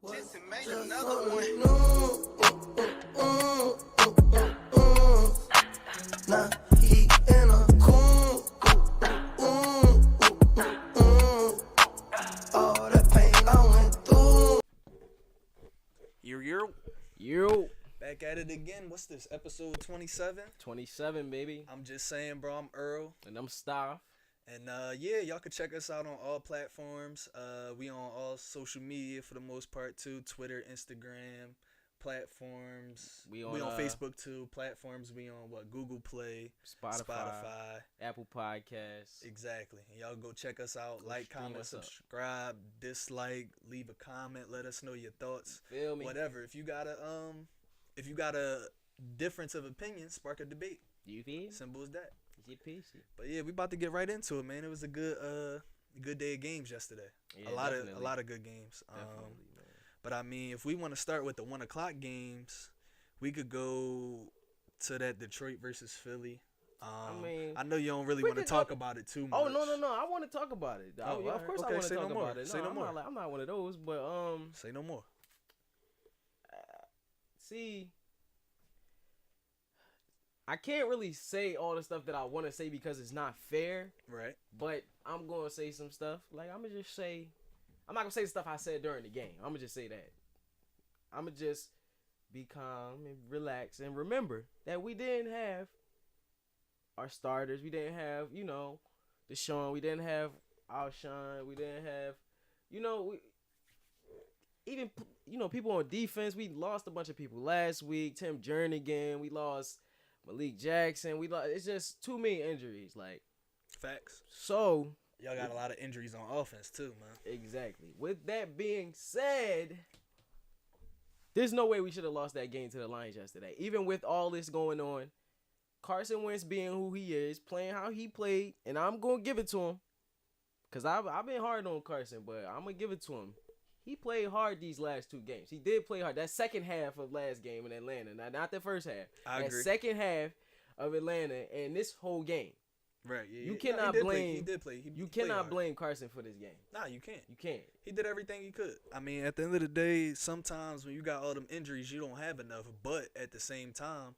Just made another one. Now he in a coon. All that pain I went through. You Back at it again. What's this? Episode 27? 27, baby. I'm just saying, bro. I'm Earl. And I'm Staff. And yeah, y'all can check us out on all platforms. We on all social media for the most part too. Twitter, Instagram, platforms. We on Facebook too. Platforms. We on what? Google Play, Spotify, Apple Podcasts. Exactly. And y'all go check us out. Go Like, stream comment, us up. subscribe, dislike, leave a comment. Let us know your thoughts. Feel me? Whatever. If you got a difference of opinion, spark a debate. You feel? Simple as that. Get peachy. But yeah, we about to get right into it, man. It was a good day of games yesterday. Yeah, a lot definitely. of good games. Definitely, man. But I mean, if we want to start with the 1:00 games, we could go to that Detroit versus Philly. I know you don't really we want to could talk go- about it too much. Oh, no. I want to talk about it. Oh, Of alright. course Okay, I want to say no talk more. about it. Say no more. I'm not one of those, but Say no more. see, I can't really say all the stuff that I want to say because it's not fair. Right. But I'm gonna say some stuff. Like I'm not gonna say the stuff I said during the game. I'm gonna just say that. I'm gonna just be calm and relax and remember that we didn't have our starters. We didn't have, Deshaun. We didn't have Alshon. We didn't have, people on defense. We lost a bunch of people last week. Tim Jernigan. We lost Malik Jackson. It's just too many injuries. Like, Facts. so. Y'all got a lot of injuries on offense too, man. Exactly. With that being said, there's no way we should have lost that game to the Lions yesterday. Even with all this going on, Carson Wentz being who he is, playing how he played, and I'm going to give it to him. Because I've been hard on Carson, but I'm going to give it to him. He played hard these last two games. He did play hard. That second half of last game in Atlanta, not the first half. I agree. Second half of Atlanta and this whole game. Right. Yeah. You yeah. cannot he blame. did play. You played cannot hard. blame Carson for this game. Nah, you can't. You can't. He did everything he could. I mean, at the end of the day, sometimes when you got all them injuries, you don't have enough. But at the same time,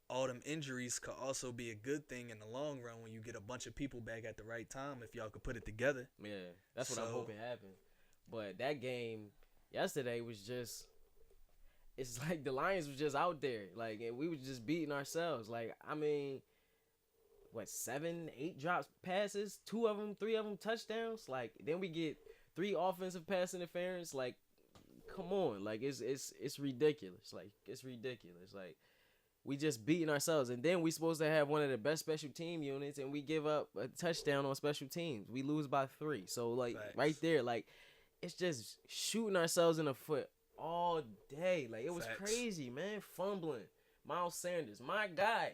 all them injuries could also be a good thing in the long run when you get a bunch of people back at the right time if y'all could put it together. Yeah, that's what I'm hoping happens. But that game yesterday was just, it's like the Lions was just out there. Like, and we was just beating ourselves. Like, I mean, 7, 8 drops passes, 3 of them touchdowns. Like, then we get 3 offensive pass interference. Like, come on. Like, it's ridiculous. Like, it's ridiculous. Like, we just beating ourselves. And then we supposed to have one of the best special team units, and we give up a touchdown on special teams. We lose by 3. So, like, Facts. right there, like, it's just shooting ourselves in the foot all day. Like, it was Facts. crazy, man. Fumbling. Miles Sanders, my guy.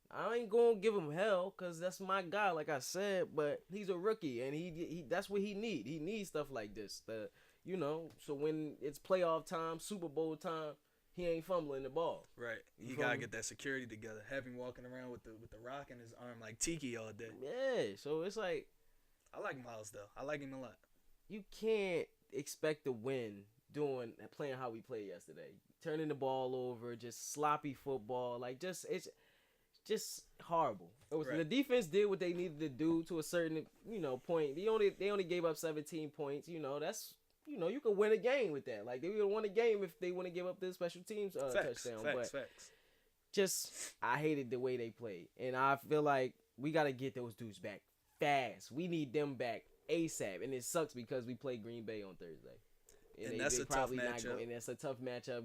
I ain't gonna give him hell because that's my guy, like I said. But he's a rookie, and he that's what he need. He needs stuff like this. So when it's playoff time, Super Bowl time, he ain't fumbling the ball. Right. You gotta get that security together. Have him walking around with the rock in his arm like Tiki all day. Yeah. So it's like, I like Miles though. I like him a lot. you can't expect to win playing how we played yesterday. Turning the ball over, just sloppy football. Like, it's just horrible. It was Right. The defense did what they needed to do to a certain point. They only gave up 17 points. That's you can win a game with that. Like, they would have won a game if they wouldn't give up the special teams touchdown. Facts. Just I hated the way they played, and I feel like we got to get those dudes back fast. We need them back ASAP, and it sucks because we play Green Bay on Thursday. And that's a tough matchup. And that's a tough matchup.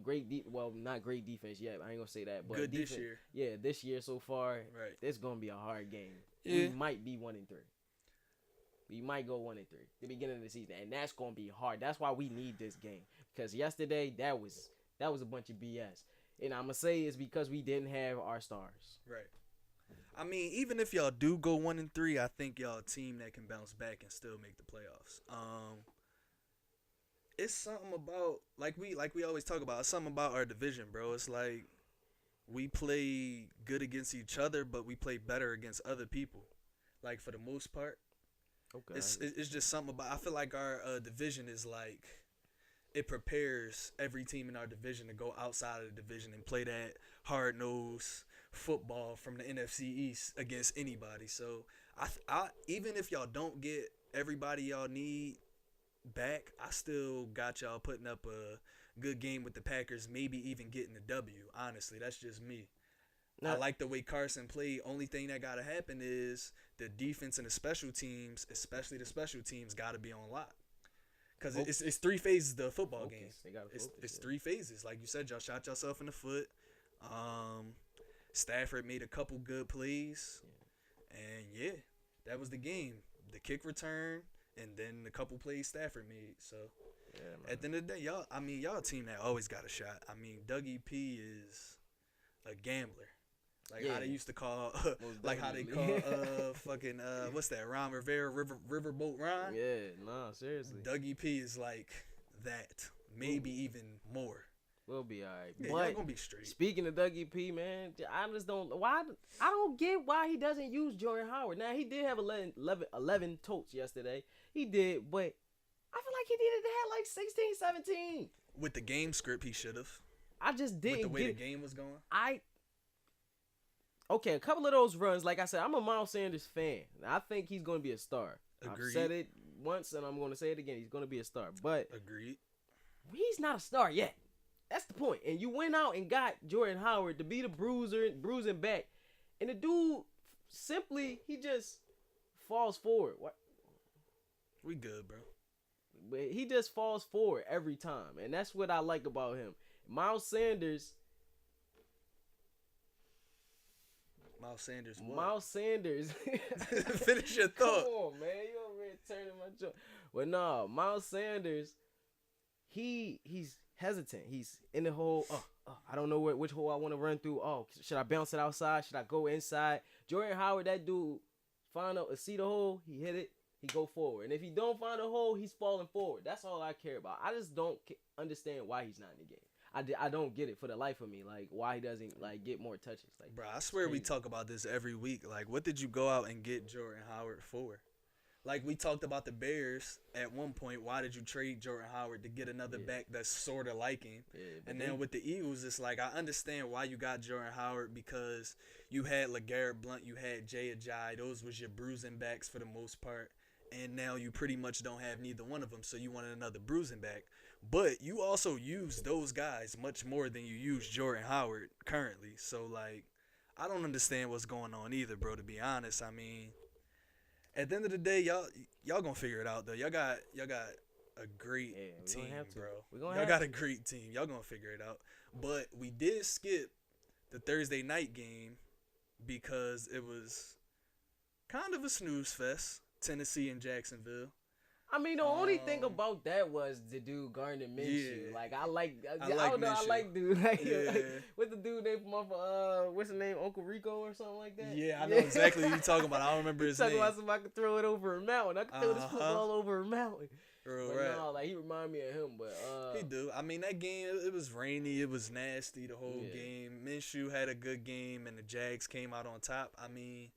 Not great defense yet. I ain't gonna say that, but Good defense, this year. Yeah, this year so far, Right. it's gonna be a hard game. Yeah. We might be 1-3. We might go 1-3 the beginning of the season, and that's gonna be hard. That's why we need this game, because yesterday that was a bunch of BS. And I'm gonna say it's because we didn't have our stars. Right. I mean, even if y'all do go 1-3, I think y'all a team that can bounce back and still make the playoffs. It's something about like we always talk about. It's something about our division, bro. It's like we play good against each other, but we play better against other people. Like, for the most part. Okay. It's just something about. I feel like our division is like it prepares every team in our division to go outside of the division and play that hard-nosed football from the NFC East against anybody. So I even if y'all don't get everybody y'all need back, I still got y'all putting up a good game with the Packers, maybe even getting the W. Honestly, that's just me. I like the way Carson played. Only thing that got to happen is the defense and the special teams, especially the special teams, got to be on lock. Because it's 3 phases of the football game. It's 3 phases. Like you said, y'all shot yourself in the foot. Stafford made a couple good plays. And, yeah, that was the game. The kick return and then the couple plays Stafford made. So, at the end of the day, y'all a team that always got a shot. I mean, Dougie P is a gambler. Like how they used to call, like how they call fucking what's that? Ron Rivera, Riverboat Ron. Yeah, nah, seriously. Dougie P is like that, maybe even more. We'll be alright. Yeah, but y'all gonna be straight. Speaking of Dougie P, man, I just don't get why he doesn't use Jordan Howard. Now he did have 11 totes yesterday. He did, but I feel like he needed to have like 16, 17. With the game script, he should have. I just didn't. With the way the game was going. Okay, a couple of those runs, like I said, I'm a Miles Sanders fan. I think he's going to be a star. Agreed. I've said it once, and I'm going to say it again. He's going to be a star. But agreed. He's not a star yet. That's the point. And you went out and got Jordan Howard to be the bruising back. And the dude, he just falls forward. What? We good, bro. But he just falls forward every time. And that's what I like about him. Miles Sanders what? Miles Sanders. Finish your thought. Come on, man. You over here turning my joke. But no, Miles Sanders, he's hesitant. He's in the hole. I don't know which hole I want to run through. Oh, should I bounce it outside? Should I go inside? Jordan Howard, that dude, see the hole, he hit it, he go forward. And if he don't find a hole, he's falling forward. That's all I care about. I just don't understand why he's not in the game. I don't get it for the life of me. Like, why he doesn't, like, get more touches. Like, bro, I swear we talk about this every week. Like, what did you go out and get Jordan Howard for? Like, we talked about the Bears at one point. Why did you trade Jordan Howard to get another back that's sort of like him? Yeah, and then with the Eagles, it's like, I understand why you got Jordan Howard because you had LeGarrette Blount, you had Jay Ajayi. Those was your bruising backs for the most part. And now you pretty much don't have neither one of them, so you wanted another bruising back. But you also use those guys much more than you use Jordan Howard currently. So, like, I don't understand what's going on either, bro, to be honest. I mean, at the end of the day, y'all gonna figure it out, though. Y'all got a great team, bro. Y'all got a great team. Y'all gonna figure it out. But we did skip the Thursday night game because it was kind of a snooze fest, Tennessee and Jacksonville. I mean, the only thing about that was the dude Gardner Minshew. Yeah. Like, I like dude. Like, what's the dude name from what's his name, Uncle Rico or something like that? Yeah, I know exactly what you're talking about. I don't remember his name. Talking about somebody could throw it over a mountain. I could throw this football over a mountain. But right. No, like, he remind me of him. But he do. I mean, that game, it was rainy. It was nasty the whole game. Minshew had a good game, and the Jags came out on top. I mean,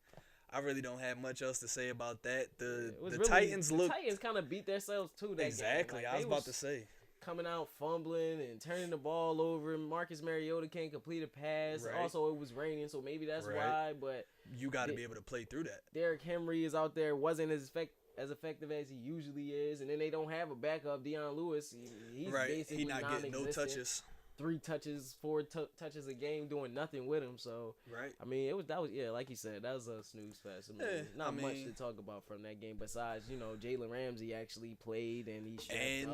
I really don't have much else to say about that. The Titans kind of beat themselves too. Exactly. Like, I was about to say. Coming out fumbling and turning the ball over. Marcus Mariota can't complete a pass. Right. Also, it was raining, so maybe that's why. But you got to be able to play through that. Derrick Henry is out there. Wasn't as effective as he usually is, and then they don't have a backup. Deion Lewis, he's basically he not getting no touches. 3 touches, 4 touches a game, doing nothing with him. So, I mean, like you said, that was a snooze fest. I mean, not much to talk about from that game besides, Jalen Ramsey actually played and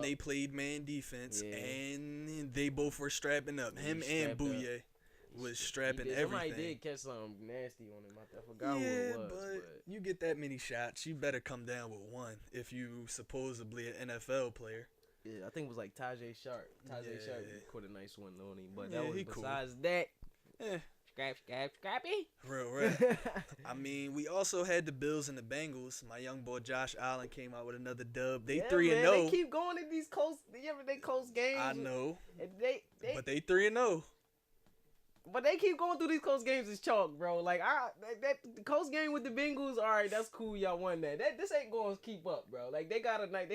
they played man defense, and they both were strapping up. Him and Bouye was strapping everything. Somebody did catch something nasty on him. I forgot who it was. But you get that many shots, you better come down with one if you supposedly an NFL player. Yeah, I think it was like Tajay Sharp. Sharp caught a nice one on him. But that was besides that. Scrappy. Real. I mean, we also had the Bills and the Bengals. My young boy Josh Allen came out with another dub. They 3-0. They keep going in these close games. I know. They but they 3-0. But they keep going through these close games as chalk, bro. Like the close game with the Bengals, all right, that's cool. Y'all won that. This ain't going to keep up, bro. Like they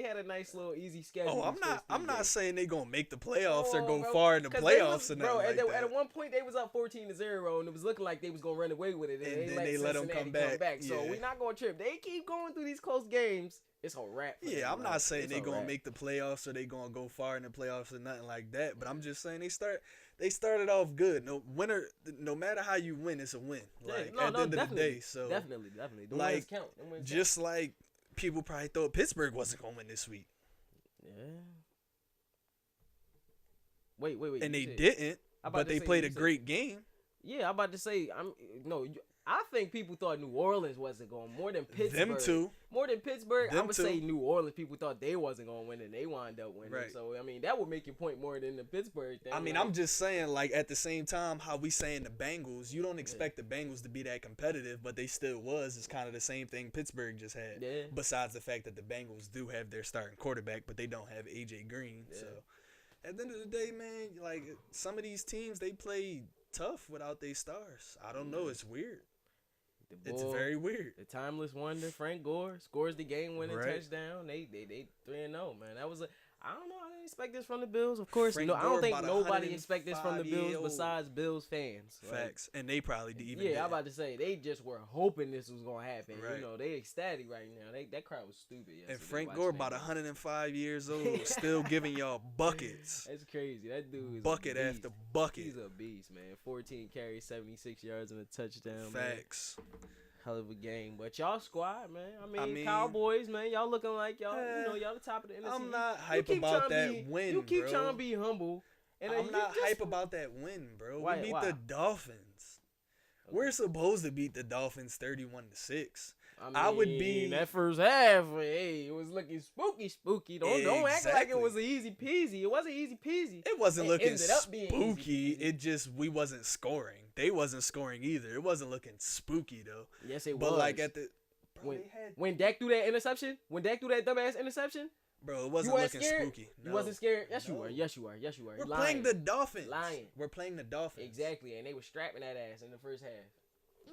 had a nice little easy schedule. Oh, I'm not saying they gonna make the playoffs or go bro, far in the playoffs or nothing bro, like that. At one point they was up 14-0, and it was looking like they was gonna run away with it. And then they let them come back. So Yeah. we're not gonna trip. They keep going through these close games. It's a wrap. Yeah, I'm not saying they gonna wrap. make the playoffs or they gonna go far in the playoffs or nothing like that. But I'm just saying they started off good. No matter how you win, it's a win. Like at the end of the day, so definitely. The like wins count. just like people probably thought Pittsburgh wasn't gonna win this week. Yeah. Wait. And they didn't. But they played a great game. Yeah, I'm about to say I think people thought New Orleans wasn't going more than Pittsburgh. Them two. More than Pittsburgh, Them I would two. say New Orleans people thought they wasn't going to win and they wound up winning. Right. So, I mean, that would make your point more than the Pittsburgh thing. I mean, I'm just saying, like, at the same time, how we saying the Bengals, you don't expect the Bengals to be that competitive, but they still was. It's kind of the same thing Pittsburgh just had. Yeah. Besides the fact that the Bengals do have their starting quarterback, but they don't have A.J. Green. Yeah. So, at the end of the day, man, like, some of these teams, they play tough without their stars. I don't know. It's weird. It's very weird. The timeless wonder, Frank Gore, scores the game-winning Right. touchdown. They 3-0, man. That was I don't know. I didn't expect this from the Bills. Of course, Frank I Gore don't think about nobody expect this from the 105 years Bills old. besides Bills fans. Like, Facts. And they probably even yeah, did. I'm about to say they just were hoping this was gonna happen. Right. You know, they ecstatic right now. That crowd was stupid. And Frank Gore about 105 years old, still giving y'all buckets. That's crazy. That dude is Bucket a beast. after bucket. He's a beast, man. 14 carries, 76 yards, and a touchdown. Facts. Man. Hell of a game, but y'all squad, man. I mean, mean, Cowboys, man. Y'all looking like y'all, y'all the top of the NFC. I'm not hype about that win, You keep bro. trying to be humble. And I'm not hype about that win, bro. Why- we beat why? the Dolphins. Okay. We're supposed to beat the Dolphins 31-6. I would be that first half. Hey, it was looking spooky. Don't act like it Exactly. was easy peasy. It wasn't easy peasy. It wasn't looking ended up being spooky. easy peasy. It just we wasn't scoring. They wasn't scoring either. It wasn't looking spooky though. Yes, it was. But like at the bro, when Dak threw that interception, when Dak threw that dumbass interception, bro, it wasn't you weren't looking scared? spooky. You No. wasn't scared? Yes, you No. were. Yes, you are. Yes, you are. We're Lying. playing the Dolphins. Lying. We're playing the Dolphins. Exactly, and they were strapping that ass in the first half.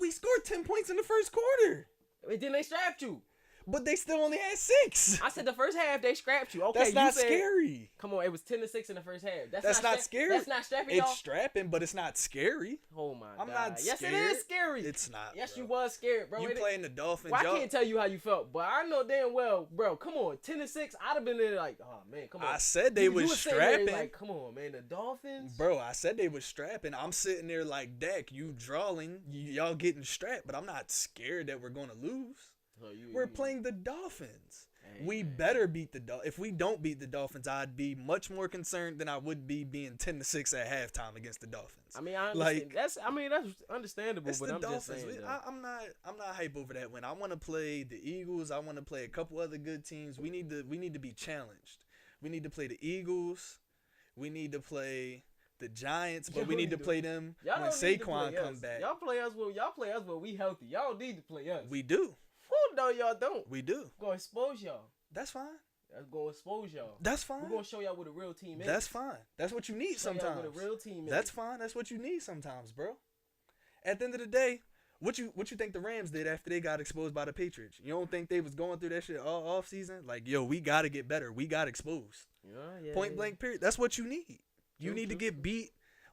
We scored 10 points in the first quarter. And then they strapped you. But they still only had 6. I said the first half they scrapped you. Okay, That's not you said, scary. Come on, it was 10-6 in the first half. That's not scary. That's not strapping It's y'all. strapping, but it's not scary. Oh my I'm god. not Yes, it scared. is scary. It's not. Yes, bro. you was scared, bro. You playing the Dolphins. Well, I y'all- can't tell you how you felt, but I know damn well, bro. Come on, 10-6. I'd have been there like, oh man, come on. I said they You was sitting there strapping. like, come on, man, the Dolphins. Bro, I said they was strapping. I'm sitting there like, Dak, you drawing. Y'all getting strapped, but I'm not scared that we're going to lose. Oh, We're playing the Dolphins. Hey, We man. better beat the Dolphins. If we don't beat the Dolphins, I'd be much more concerned than I would be being 10-6 at halftime against the Dolphins. I mean, I understand. Like, that's understandable, It's but the I'm Dolphins. just saying. I'm not hype over that win. I want to play the Eagles. I want to play a couple other good teams. We need to be challenged. We need to play the Eagles. We need to play the Giants, but we need to play them Y'all when don't need to Saquon play come us. back. Y'all play us when we healthy. Y'all don't need to play us. We do. Who no, y'all don't. We do. Gonna expose y'all. That's fine. That's gonna expose y'all. That's fine. We're gonna show y'all what a real team is. That's fine. That's what you need Show y'all sometimes. what a real team is. That's fine. That's what you need sometimes, bro. At the end of the day, what you think the Rams did after they got exposed by the Patriots? You don't think they was going through that shit all off season? Like, yo, we gotta get better. We got exposed. Yeah, Point blank period. That's what you need. You True, need to true, get beat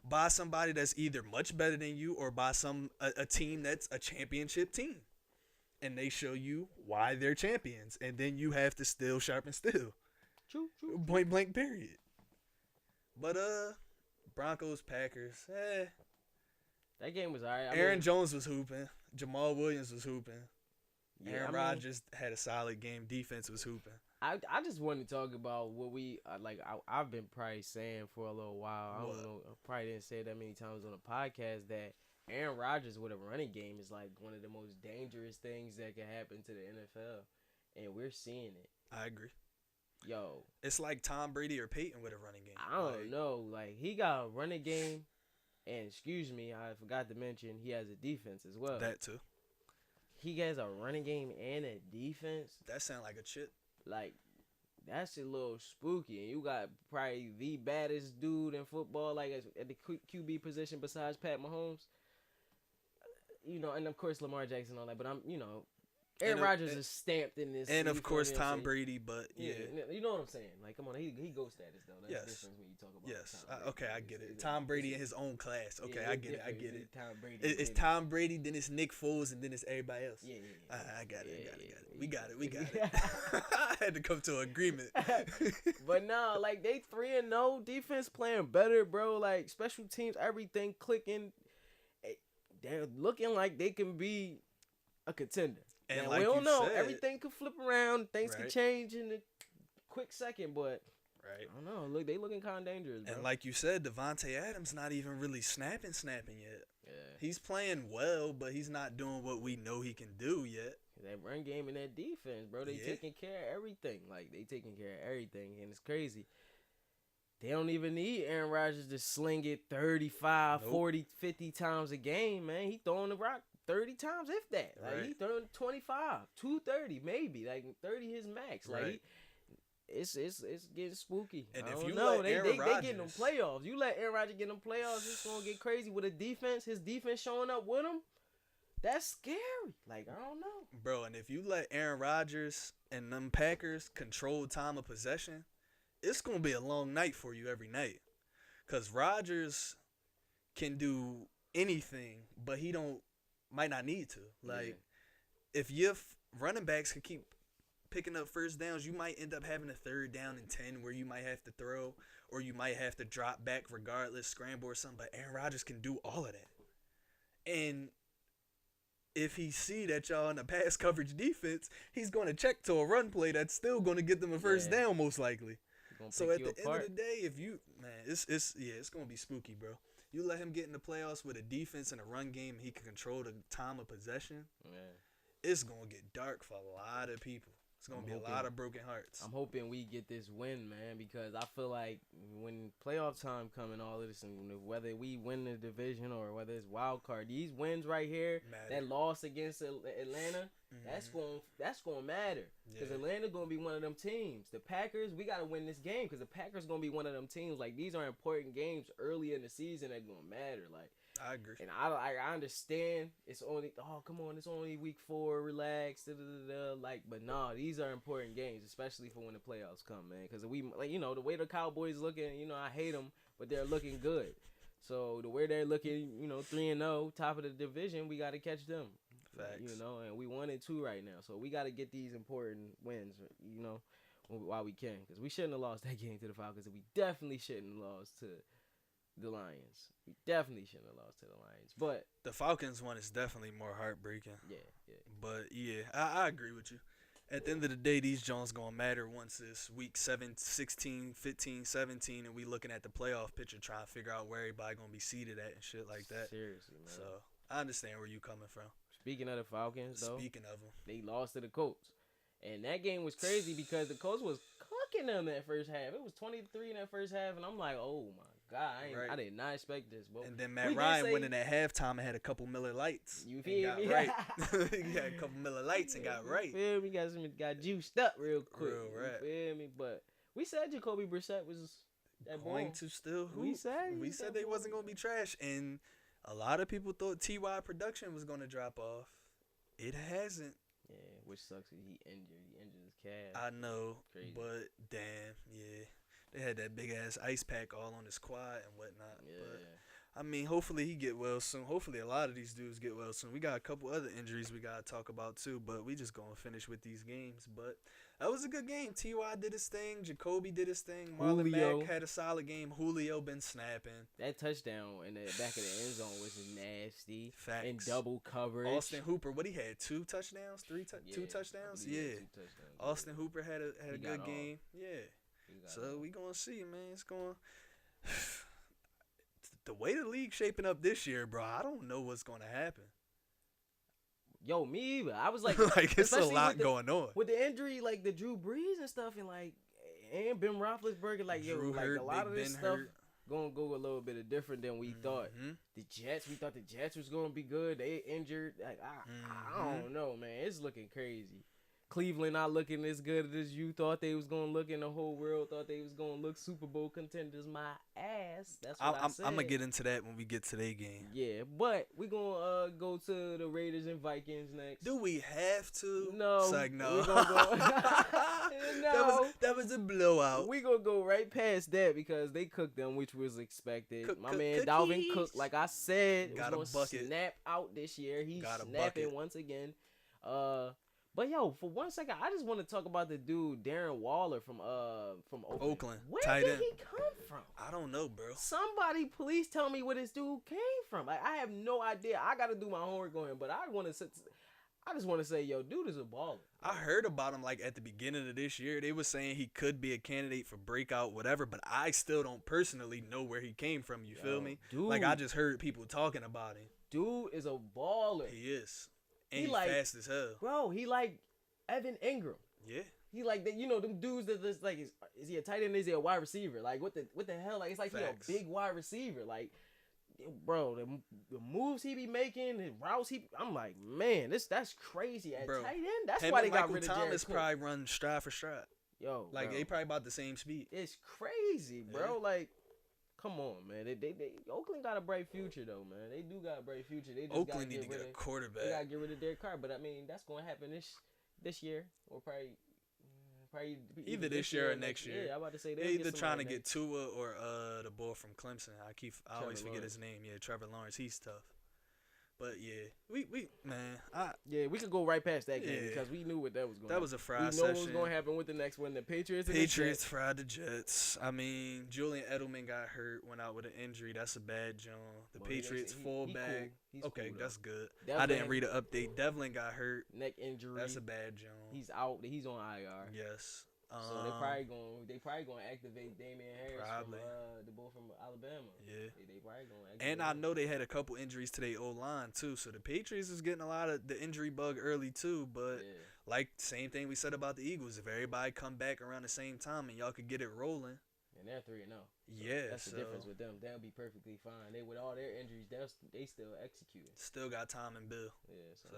by somebody that's either much better than you or by a team that's a championship team. And they show you why they're champions. And then you have to still sharpen steel. True. Point blank period. But Broncos, Packers, That game was alright. Aaron Jones was hooping. Jamal Williams was hooping. Yeah, Aaron Rodgers had a solid game. Defense was hooping. I just wanted to talk about what we I've been probably saying for a little while. I What? don't know. I probably didn't say it that many times on the podcast that Aaron Rodgers with a running game is like one of the most dangerous things that can happen to the NFL, and we're seeing it. I agree. Yo, It's like Tom Brady or Peyton with a running game. I don't know. Like he got a running game, and excuse me, I forgot to mention he has a defense as well. That too. He has a running game and a defense. That sound like a chip. Like That's a little spooky. And you got probably the baddest dude in football, like at the QB position besides Pat Mahomes. You know, and of course Lamar Jackson and all that. But Aaron Rodgers is stamped in this. And of course Tom Brady, but yeah. You know what I'm saying? Like, come on, he go status though. That's yes. the difference when you talk about. Yes. Tom Brady. Okay, I get it. Tom Brady in his own class. Okay, I get it. Tom Brady. It's Tom Brady, then it's Nick Foles, and then it's everybody else. Yeah. I got it. We got it. I had to come to an agreement. But no, like they 3-0, defense playing better, bro. Like special teams, everything clicking. They're looking like they can be a contender. And now, like we don't know. said, everything could flip around. Things right. could change in a quick second, but right. I don't know. Look, they looking kind of dangerous, bro. And like you said, Devontae Adams not even really snapping yet. Yeah. He's playing well, but he's not doing what we know he can do yet. That run game and that defense, bro, they taking care of everything. Like, they taking care of everything, and it's crazy. They don't even need Aaron Rodgers to sling it 35, 40, 50 times a game, man. He throwing the rock 30 times, if that. Like, he throwing 25, 230, maybe. Like, 30 his max. Like, right. It's getting spooky. And I if don't you know. let Aaron They Rodgers, getting them playoffs. You let Aaron Rodgers get them playoffs, it's going to get crazy with his defense showing up with him. That's scary. Like, I don't know. Bro, and if you let Aaron Rodgers and them Packers control time of possession, it's going to be a long night for you every night. Because Rodgers can do anything, but he might not need to. Like, if your running backs can keep picking up first downs, you might end up having a 3rd down and 10 where you might have to throw or you might have to drop back regardless, scramble or something. But Aaron Rodgers can do all of that. And if he see that y'all in a pass coverage defense, he's going to check to a run play that's still going to get them a first down most likely. So at the end of the day, if you it's going to be spooky, bro. You let him get in the playoffs with a defense and a run game, and he can control the time of possession. It's going to get dark for a lot of people. It's going to be a lot of broken hearts. I'm hoping we get this win, man, because I feel like when playoff time come and all of this, and whether we win the division or whether it's wild card, these wins right here, that loss against Atlanta, that's going to matter. Because Atlanta going to be one of them teams. The Packers, we got to win this game because the Packers going to be one of them teams. Like, these are important games early in the season that going to matter. Like, I agree. And I understand it's only, come on, it's only week 4, relax, like, but nah, these are important games, especially for when the playoffs come, man. Because we, like, the way the Cowboys looking, I hate them, but they're looking good. So the way they're looking, 3-0, top of the division, we got to catch them. Facts. And we 1-2 right now, so we got to get these important wins, while we can, because we shouldn't have lost that game to the Falcons, and we definitely shouldn't have lost to the Lions. We definitely shouldn't have lost to the Lions. But the Falcons one is definitely more heartbreaking. Yeah. But yeah, I agree with you. At the end of the day, these Jones gonna matter once it's week 7, 16, 15, 17, and we looking at the playoff picture trying to figure out where everybody gonna be seated at and shit like that. Seriously, man. So I understand where you coming from. Speaking of the Falcons, though. Speaking of them. They lost to the Colts. And that game was crazy because the Colts was cooking them that first half. It was 23 in that first half, and I'm like, oh my God, I did not expect this. But and then Matt Ryan went in at halftime and had a couple Miller Lights. You feel me? Right. He had a couple Miller Lights and got right. You feel me? Got juiced up real quick. Real right. You feel me? But we said Jacoby Brissett was that going to still hoop. We said they wasn't going to be trash. And a lot of people thought T.Y. production was going to drop off. It hasn't. Yeah, which sucks. He injured his calf. I know. Crazy. But damn, yeah. They had that big ass ice pack all on his quad and whatnot. Yeah. But I mean, hopefully he get well soon. Hopefully a lot of these dudes get well soon. We got a couple other injuries we gotta talk about too, but we just gonna finish with these games. But that was a good game. T.Y. did his thing. Jacoby did his thing. Marlon Mack had a solid game. Julio been snapping. That touchdown in the back of the end zone was nasty. Facts. And double coverage. Austin Hooper, what he had? 2 touchdowns? 2 touchdowns? Yeah. 2 touchdowns. Austin Hooper had a good game. Yeah. So we gonna see, man. It's going the way the league shaping up this year, bro. I don't know what's gonna happen. Yo, me either. I was like, like it's a lot going on with the injury, like the Drew Brees and stuff, and Ben Roethlisberger, Drew hurt, a lot of this Ben stuff hurt. Gonna go a little bit different than we thought. The Jets, we thought the Jets was gonna be good. They injured. Like I don't know, man. It's looking crazy. Cleveland not looking as good as you thought they was gonna look, and the whole world thought they was gonna look. Super Bowl contenders, my ass. That's what I said. I'm gonna get into that when we get to their game. Yeah, but we gonna go to the Raiders and Vikings next. Do we have to? No. It's like, no. We gonna go. No. That was a blowout. We gonna go right past that because they cooked them, which was expected. My man Dalvin Cook, like I said, got was a gonna bucket. snap out this year. He's Got a snapping bucket. once again. But yo, for 1 second, I just want to talk about the dude Darren Waller from Oakland. Where tight did end. he come from? I don't know, bro. Somebody please tell me where this dude came from. Like, I have no idea. I gotta do my homework on him, but I just want to say, yo, dude is a baller. I heard about him like at the beginning of this year. They were saying he could be a candidate for breakout, whatever, but I still don't personally know where he came from. You feel me? Dude, Like, I just heard people talking about him. dude is a baller. He is. And He he's like- fast as hell. Bro, he like Evan Ingram. Yeah. He like that, them dudes that just like is he a tight end? Is he a wide receiver? Like what the hell? Like it's like Facts. he a big wide receiver. Like, bro, the moves he be making, the routes I'm like, man, that's crazy at Bro, tight end. That's Him why and they got Michael rid of Thomas Jared Cook. probably run stride for stride. Yo, Like, bro, they probably about the same speed. it's crazy, bro. Yeah. Like, come on, man. They Oakland got a bright future though, man. They do got a bright future. They just Oakland gotta need to get a They quarterback. gotta get rid of Derek Carr, but I mean that's gonna happen this year or probably Either this year or next year. Yeah, I'm about to say They're they'll either get trying to somebody get Tua or the boy from Clemson. I always Trevor forget Lawrence. his name. Yeah, Trevor Lawrence. He's tough. But yeah, we man, Yeah, we could go right past that game Yeah. because we knew what that was going. that was a fried we know session. what was going to happen with the next one. The Patriots. And Patriots fried the Jets. I mean, Julian Edelman got hurt, went out with an injury. That's a bad joint. The Well, Patriots he fullback. cool. He's Okay, cool, though. that's good. Devlin, I didn't read an update. Devlin got hurt. neck injury. That's a bad joint. He's out. He's on IR. Yes. So they probably gonna activate Damian Harris Probably. from the boy from Alabama. Yeah. They probably gonna activate And I him. know they had a couple injuries to their O-line, too. So the Patriots is getting a lot of the injury bug early, too. But, Yeah. like, same thing we said about the Eagles. If everybody come back around the same time and y'all could get it rolling, And they're 3-0. yeah. That's so the difference with them. They'll be perfectly fine. They with all their injuries, they still executing. still got time and Bill. Yeah. So,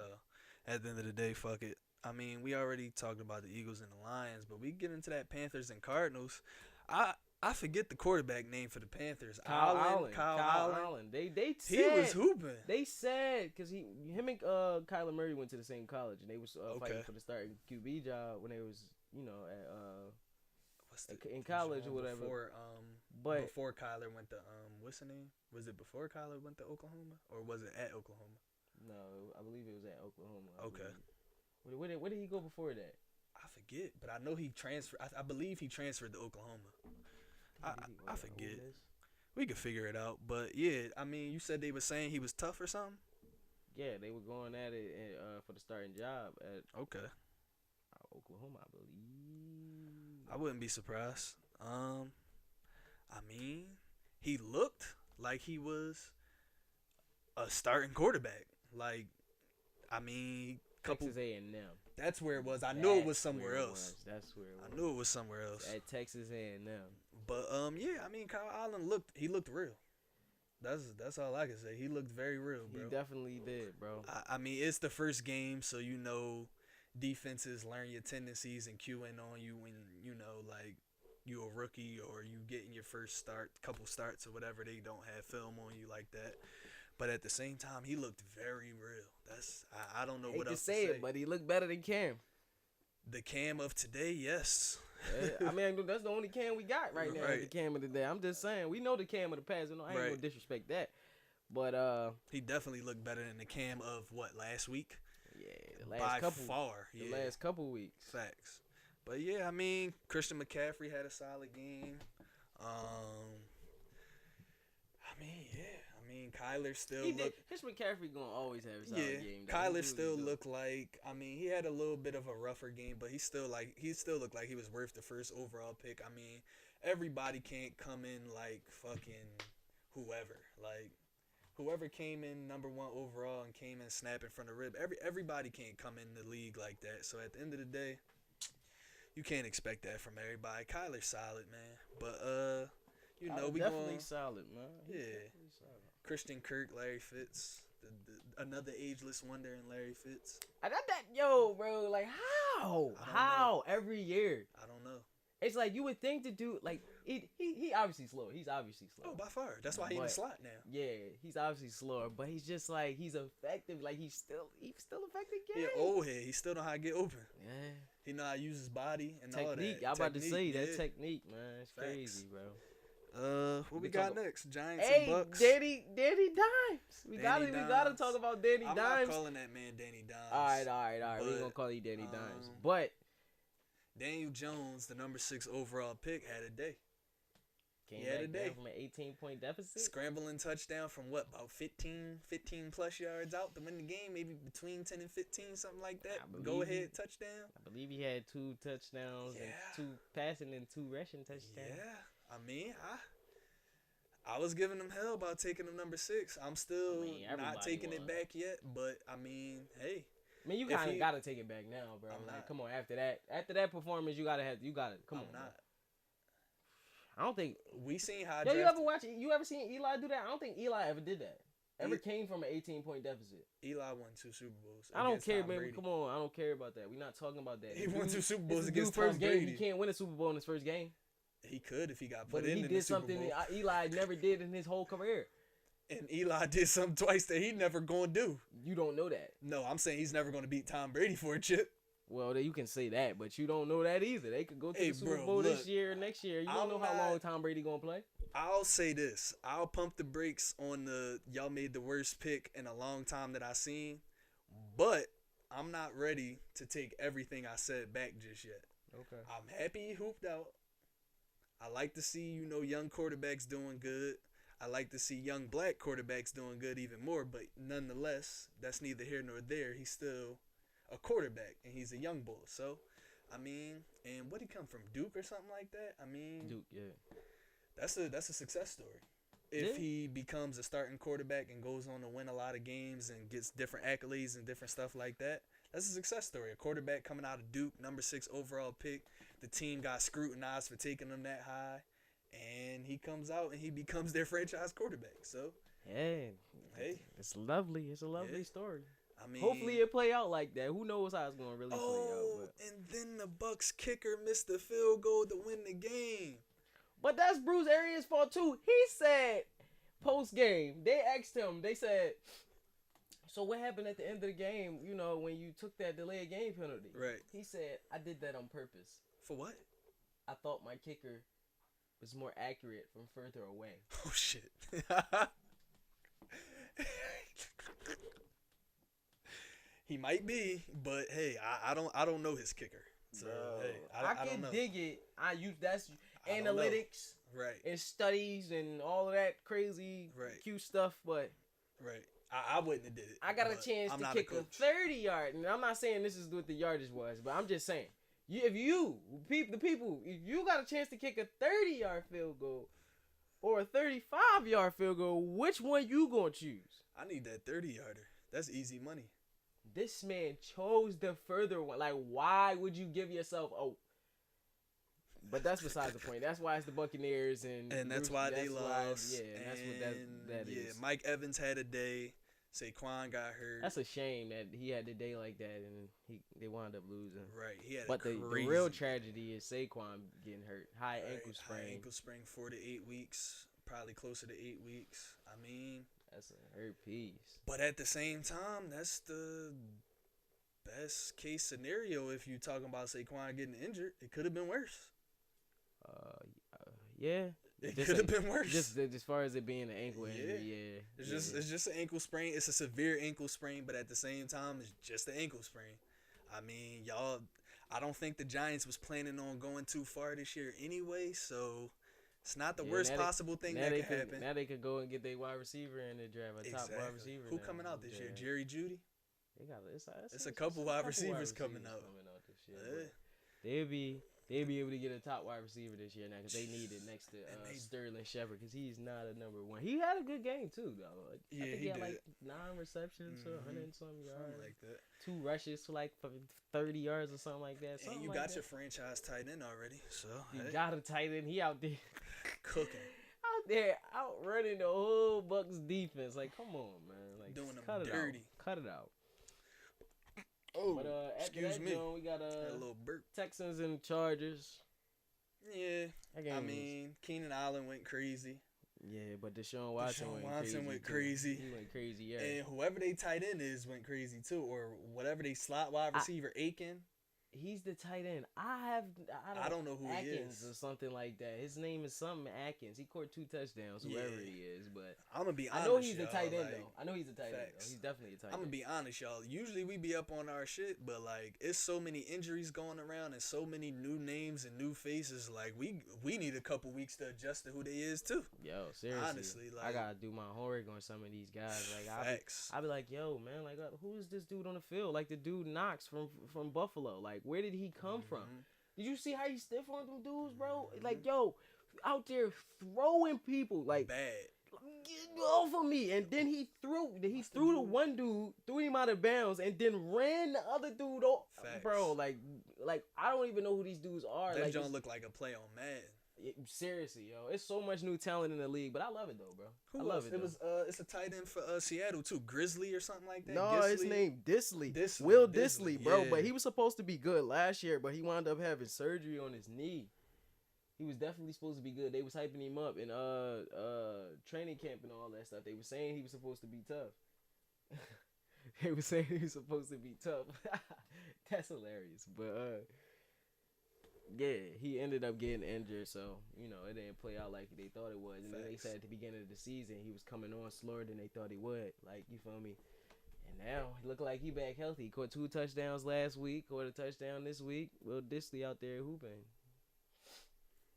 at the end of the day, fuck it. I mean, we already talked about the Eagles and the Lions, but we get into that Panthers and Cardinals. I forget the quarterback name for the Panthers. Kyle Allen. Allen. They said, He was hooping. They said because him and Kyler Murray went to the same college and they was fighting Okay. for the starting QB job when they was at What's in college or joint whatever. Before, But Kyler went to what's the name? Was it before Kyler went to Oklahoma, or was it at Oklahoma? no, I believe it was at Oklahoma. Okay. Where did he go before that? I forget, but I know he transferred. I believe he transferred to Oklahoma. I forget. We could figure it out, but yeah, I mean, you said they were saying he was tough or something. Yeah, they were going at it for the starting job at Okay, Oklahoma, I believe. I wouldn't be surprised. I mean, he looked like he was a starting quarterback. Like, I mean, Texas A&M. That's where it was. I knew it was somewhere That's where it else. was. That's where it was. I knew it was somewhere else. At Texas A&M. But yeah, I mean, Kyle Allen looked real. That's all I can say. He looked very real, bro. He definitely did, bro. I mean, it's the first game, so defenses learn your tendencies and cue in on you when like you a rookie or you getting your first couple starts or whatever. They don't have film on you like that. But at the same time, he looked very real. I don't know what else to say. It, but he looked better than Cam. The Cam of today, yes. I mean, that's the only Cam we got right now. Right. The Cam of the day. I'm just saying, we know the Cam of the past. I ain't Right. gonna disrespect that. But He definitely looked better than the Cam of last week? yeah, the last By couple, far, the yeah. last couple weeks. Facts. But yeah, I mean, Christian McCaffrey had a solid game. I mean, Kyler still looked. Chris McCaffrey gonna always have a solid game. Though. Kyler He still do. looked like. I mean, he had a little bit of a rougher game, but he still looked like he was worth the first overall pick. I mean, everybody can't come in like fucking whoever. Like whoever came in number 1 overall and came in snapping from the rib. Everybody can't come in the league like that. So at the end of the day, you can't expect that from everybody. Kyler's solid, man. But we definitely going solid, man. He's Yeah. definitely solid. Christian Kirk, Larry Fitz. Another ageless wonder in Larry Fitz. Yo, bro, like how? I don't How every year? I don't know. It's like you would think to do like he obviously slow. He's obviously slow. Oh, by far. That's why he in the But- slot now. Yeah, he's obviously slower, but he's just like he's effective. Like he's still effective. He Game. an old head. He still know how to get open. Yeah. He know how to use his body and all that. Technique. I'm about to say that yeah. technique, man. It's Facts. crazy, bro. What we We got talk- next? Giants Hey, and Bucks. Danny Dimes. We Danny gotta Dimes. talk about Danny I'm Dimes. not calling that man Danny Dimes. All right. We But, ain't gonna call you Danny Dimes, um, but Daniel Jones, the number 6 overall pick, had a day. came yeah, back today. down from an 18-point deficit. Scrambling touchdown from what, about 15 plus yards out to win the game, maybe between 10 and 15, something like that. I Go believe ahead he- touchdown. I believe he had 2 touchdowns and Yeah. 2 passing and 2 rushing touchdowns. Yeah, I mean, I was giving him hell about taking him number 6. I'm still not everybody taking it was. back yet, but I mean, hey, I mean, you If kind he- of gotta take it back now, bro. I'm Like, not. come on, after that performance, you gotta come I'm on. bro. not. I don't think. We seen how. Yo, you ever seen Eli do that? I don't think Eli ever did that. Ever came from an 18-point deficit. Don't won 2 Super Bowls. I don't against care, Tom man. Brady. Come on, I don't care about that. We're not talking about that. He The won dude- 2 Super it's Bowls the against dude Tom first game. Brady. He can't win a Super Bowl in his first game. He could if he got But put in he the did Super something Bowl. that Eli never did in his whole career. And Eli did something twice that he never gonna do. You don't know that. No, I'm saying he's never gonna beat Tom Brady for a chip. Well, you can say that, but you don't know that either. They could go to Hey, the Super bro, Bowl this look, year or next year. You I'm don't know how not- long Tom Brady gonna play. I'll say this. I'll pump the brakes on the y'all made the worst pick in a long time that I seen. But I'm not ready to take everything I said back just yet. Okay. I'm happy he hooped out. I like to see, young quarterbacks doing good. I like to see young black quarterbacks doing good even more. But nonetheless, that's neither here nor there. He's still a quarterback, and he's a young bull. So, I mean, and what he come from, Duke or something like that? I mean, Duke, yeah. that's a success story. If Yeah. he becomes a starting quarterback and goes on to win a lot of games and gets different accolades and different stuff like that, that's a success story. A quarterback coming out of Duke, number 6 overall pick. The team got scrutinized for taking him that high, and he comes out and he becomes their franchise quarterback. So, Hey, it's lovely. It's a lovely Yeah. story. I mean, Hopefully it play out like that. Who knows how it's gonna really play oh, out? and then the Bucks kicker missed the field goal to win the game. But that's Bruce Arians' fault too. He said post game, they asked him. They said, "So what happened at the end of the game? When you took that delayed game penalty?" Right. He said, "I did that on purpose. For what? I thought my kicker was more accurate from further away." Oh shit. He might be, but hey, I don't know his kicker. So hey, I can don't know. dig it. That's I don't know. analytics Right, and studies and all of that crazy Right. cute stuff, but right. I wouldn't have did it. I got a but chance I'm to not kick a coach. 30-yard, and I'm not saying this is what the yardage was, but I'm just saying, if you got a chance to kick a 30-yard field goal or a 35-yard field goal, which one you gonna choose? I need that 30-yarder. That's easy money. This man chose the further one. Like, why would you give yourself? Oh, but that's besides the point. That's why it's the Buccaneers, and That's Bruce- why they that's why- lost. yeah, and that's what that is. Yeah, Mike Evans had a day. Saquon got hurt. That's a shame that he had the day like that, and they wound up losing. right. He had But a the crazy, real tragedy is Saquon getting hurt. High right, ankle sprain. High ankle sprain, 4 to 8 weeks. Probably closer to 8 weeks. I mean, That's a hurt piece. but at the same time, that's the best case scenario if you're talking about Saquon getting injured. It could have been worse. Yeah. It Just could have like- been worse. Just as far as it being an ankle Yeah. injury, yeah. It's just an ankle sprain. It's a severe ankle sprain, but at the same time, it's just an ankle sprain. I mean, I don't think the Giants was planning on going too far this year anyway, so it's not the Yeah, worst now they- possible thing now that they could happen. Now they could go and get their wide receiver in the draft, a top wide receiver. Who now coming out in the this year? draft. Jerry Judy? They got It's a couple wide receivers coming out. this year. Yeah. but They'll be able to get a top wide receiver this year now because they need it next to And they- Sterling Shepard because he's not a number one. He had a good game too though. Yeah, I think he had did. like 9 receptions for 100 and something yards. Something like that. 2 rushes for like 30 yards or something like that. And Something you like got that. your franchise tight end already, so You hey, got a tight end. He out there, cooking. out running the whole Bucks defense. Like, come on, man. Like, doing them cut dirty. It out. Cut it out. Oh, But after excuse that, me. John, we got Had a little burp. Texans and Chargers. Yeah, That game I was- mean, Keenan Allen went crazy. yeah, but Deshaun Watson went too. crazy. He went crazy, yeah. And whoever they tight end is went crazy too, or whatever they slot wide receiver, Aiken. He's the tight end. I don't know who Atkins he is or something like that. His name is something Atkins. He scored 2 touchdowns, whoever he is. But I'm gonna be honest. I know he's a tight end like, though. I know he's a tight end. facts. He's definitely a tight end. I'm gonna be honest, y'all. Usually we be up on our shit, but like it's so many injuries going around and so many new names and new faces. Like we need a couple weeks to adjust to who they is too. Yo, seriously. Honestly, like, I gotta do my homework on some of these guys. Like facts. I be like, yo, man, like who is this dude on the field? Like the dude Knox from Buffalo. Like where did he come from? Did you see how he stiff on them dudes, bro? Like, yo, out there throwing people like Bad. get off of me. And then he threw the one dude, threw him out of bounds, and then ran the other dude off. Facts. Bro, like I don't even know who these dudes are. That like, don't look like a play on Madden. seriously, yo, it's so much new talent in the league, but I love it though, bro. I love it. It was it's a tight end for Seattle too, Grizzly or something like that. No, his name Disley. Disley. Will Disley, bro. Yeah. But he was supposed to be good last year, but he wound up having surgery on his knee. He was definitely supposed to be good. They was hyping him up in training camp and all that stuff. They were saying he was supposed to be tough. They were saying he was supposed to be tough. That's hilarious. But yeah, he ended up getting injured, so it didn't play out like they thought it was. And then they said at the beginning of the season he was coming on slower than they thought he would. Like, you feel me? And now he look like he back healthy. He caught 2 touchdowns last week, caught a touchdown this week. Will Disley out there hooping.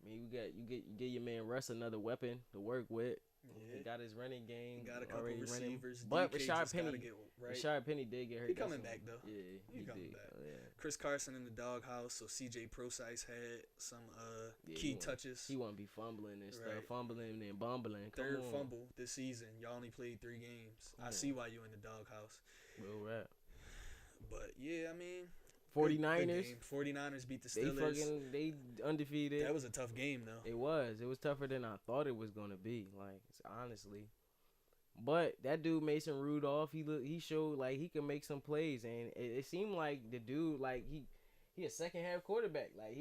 I mean, you get your man Russ another weapon to work with. Yeah. He got his running game. He got a couple already receivers. But DK Rashard just gotta Penny, get right. Rashard Penny did get hurt. He coming yesterday. back though. Yeah, He coming did. back. Oh, yeah. Chris Carson in the doghouse, so CJ Procyse had some Yeah, key touches. He won't be fumbling and stuff, Right. fumbling and bumbling. Come Third on. fumble this season. Y'all only played 3 games. I on. see why you in the doghouse. Real rap. But yeah, I mean, 49ers. good game. 49ers beat the They Steelers. they undefeated. That was a tough game though. It was tougher than I thought it was gonna be. Like, honestly. But that dude Mason Rudolph, he showed like he can make some plays, and it seemed like the dude like he a second half quarterback. Like,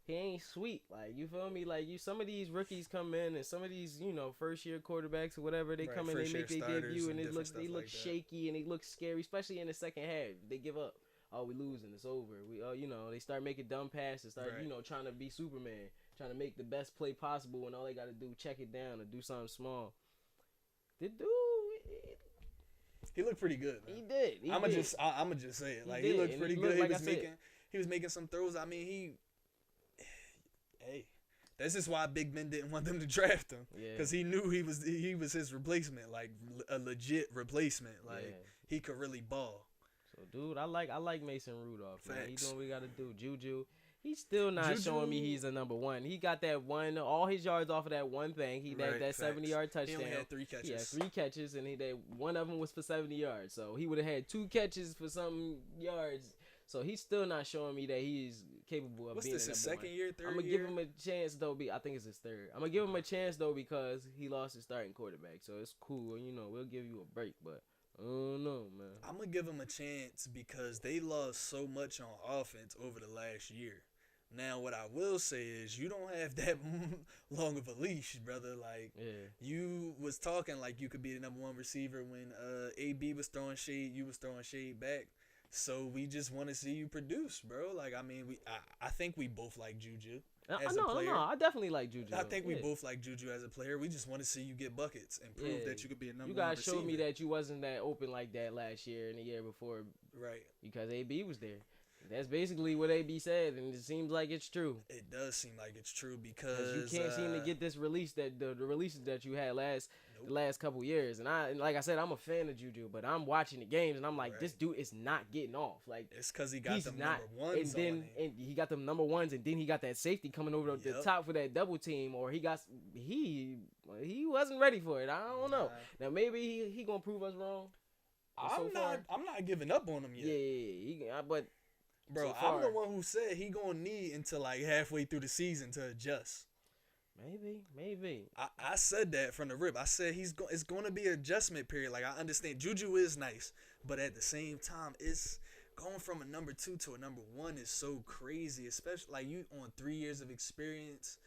he ain't sweet. Like, you feel me? Like, some of these rookies come in, and some of these first year quarterbacks or whatever, they Right, come in, they first make year their starters debut, and and different they stuff look like that. shaky and they look scary, especially in the second half. They give up. Oh, we losing. It's over. We they start making dumb passes, start Right. trying to be Superman, trying to make the best play possible, and all they got to do check it down or do something small. The dude, He looked pretty good, man. he did. I'ma just say it. He Like, did, he looked and pretty he good. looked, like I said. He was making some throws. I mean, hey, this is why Big Ben didn't want them to draft him. Yeah. Because he knew he was his replacement, like a legit replacement. Like, Yeah. he could really ball. So, dude, I like Mason Rudolph. Man. He Facts. doing what we got to do. Juju, he's still not Juju- showing me he's a number one. He got that one, all his yards off of that one thing. He Right, that facts. 70-yard touchdown. He only had 3 catches. He had 3 catches, and one of them was for 70 yards. So he would have had 2 catches for some yards. So he's still not showing me that he's capable of What's being this, a his number second one. year, third I'm gonna year? give him a chance though. I think it's his third. I'm gonna give him a chance though because he lost his starting quarterback. So it's cool. We'll give you a break, but I don't know, man. I'm going to give him a chance because they lost so much on offense over the last year. Now, what I will say is you don't have that long of a leash, brother. Like, Yeah. you was talking like you could be the number 1 receiver when AB was throwing shade, you was throwing shade back. So we just want to see you produce, bro. Like, I mean, I think we both like Juju as a player. No, I definitely like Juju. I think we Yeah. both like Juju as a player. We just want to see you get buckets and prove Yeah. that you could be a number You 1 guys receiver. showed me that you wasn't that open like that last year and the year before Right. because AB was there. That's basically what AB said, and it seems like it's true. It does seem like it's true 'Cause because you can't seem to get this release that the releases that you had Nope. the last couple years. And like I said, I'm a fan of Juju, but I'm watching the games and I'm like, Right. this dude is not getting off. Like, It's because he got he's them not. number 1s And then on him. and he got them number 1s, and then he got that safety coming over the Yep. top for that double team, or he wasn't ready for it. I don't know. Nah. Now maybe he gonna prove us wrong. But so far, I'm not giving up on him yet. but Bro, so far- I'm the one who said he gonna need until like halfway through the season to adjust. Maybe. I said that from the rip. I said it's going to be an adjustment period. Like, I understand Juju is nice, but at the same time, it's going from a number 2 to a number 1 is so crazy, especially like you on 3 years of experience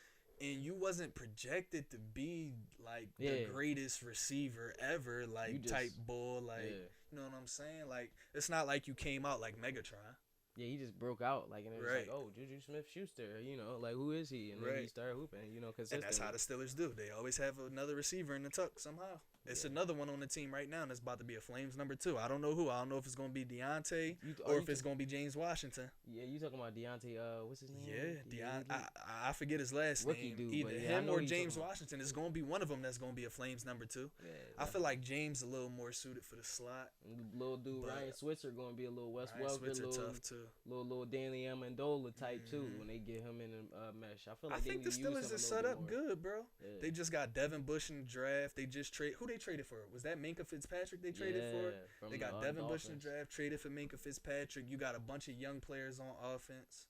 and you wasn't projected to be like the greatest receiver ever, like type bull, like you know what I'm saying? Like, it's not like you came out like Megatron. Yeah, he just broke out, like, and it was like, oh, Juju Smith-Schuster, you know, like, who is he? And then he started hooping, you know, consistently. And that's how the Steelers do. They always have another receiver in the tuck somehow. It's another one on the team right now, and it's about to be a Flames number 2. I don't know who. I don't know if it's going to be Deontay or if it's going to be James Washington. Yeah, you talking about Deontay, what's his name? Yeah, I forget his last name. Dude, either him or James Washington. It's going to be one of them that's going to be a Flames number 2. Yeah, I feel like James a little more suited for the slot. Little dude, Ryan Switzer going to be a little Wes Welker. Switzer tough, too. Little Danny Amendola type, too, when they get him in a mesh. I think the Steelers is set up good, bro. Yeah. They just got Devin Bush in the draft. They just who they traded for? Was that Minkah Fitzpatrick they traded for? They got Devin Bush in the draft, traded for Minkah Fitzpatrick. You got a bunch of young players on offense.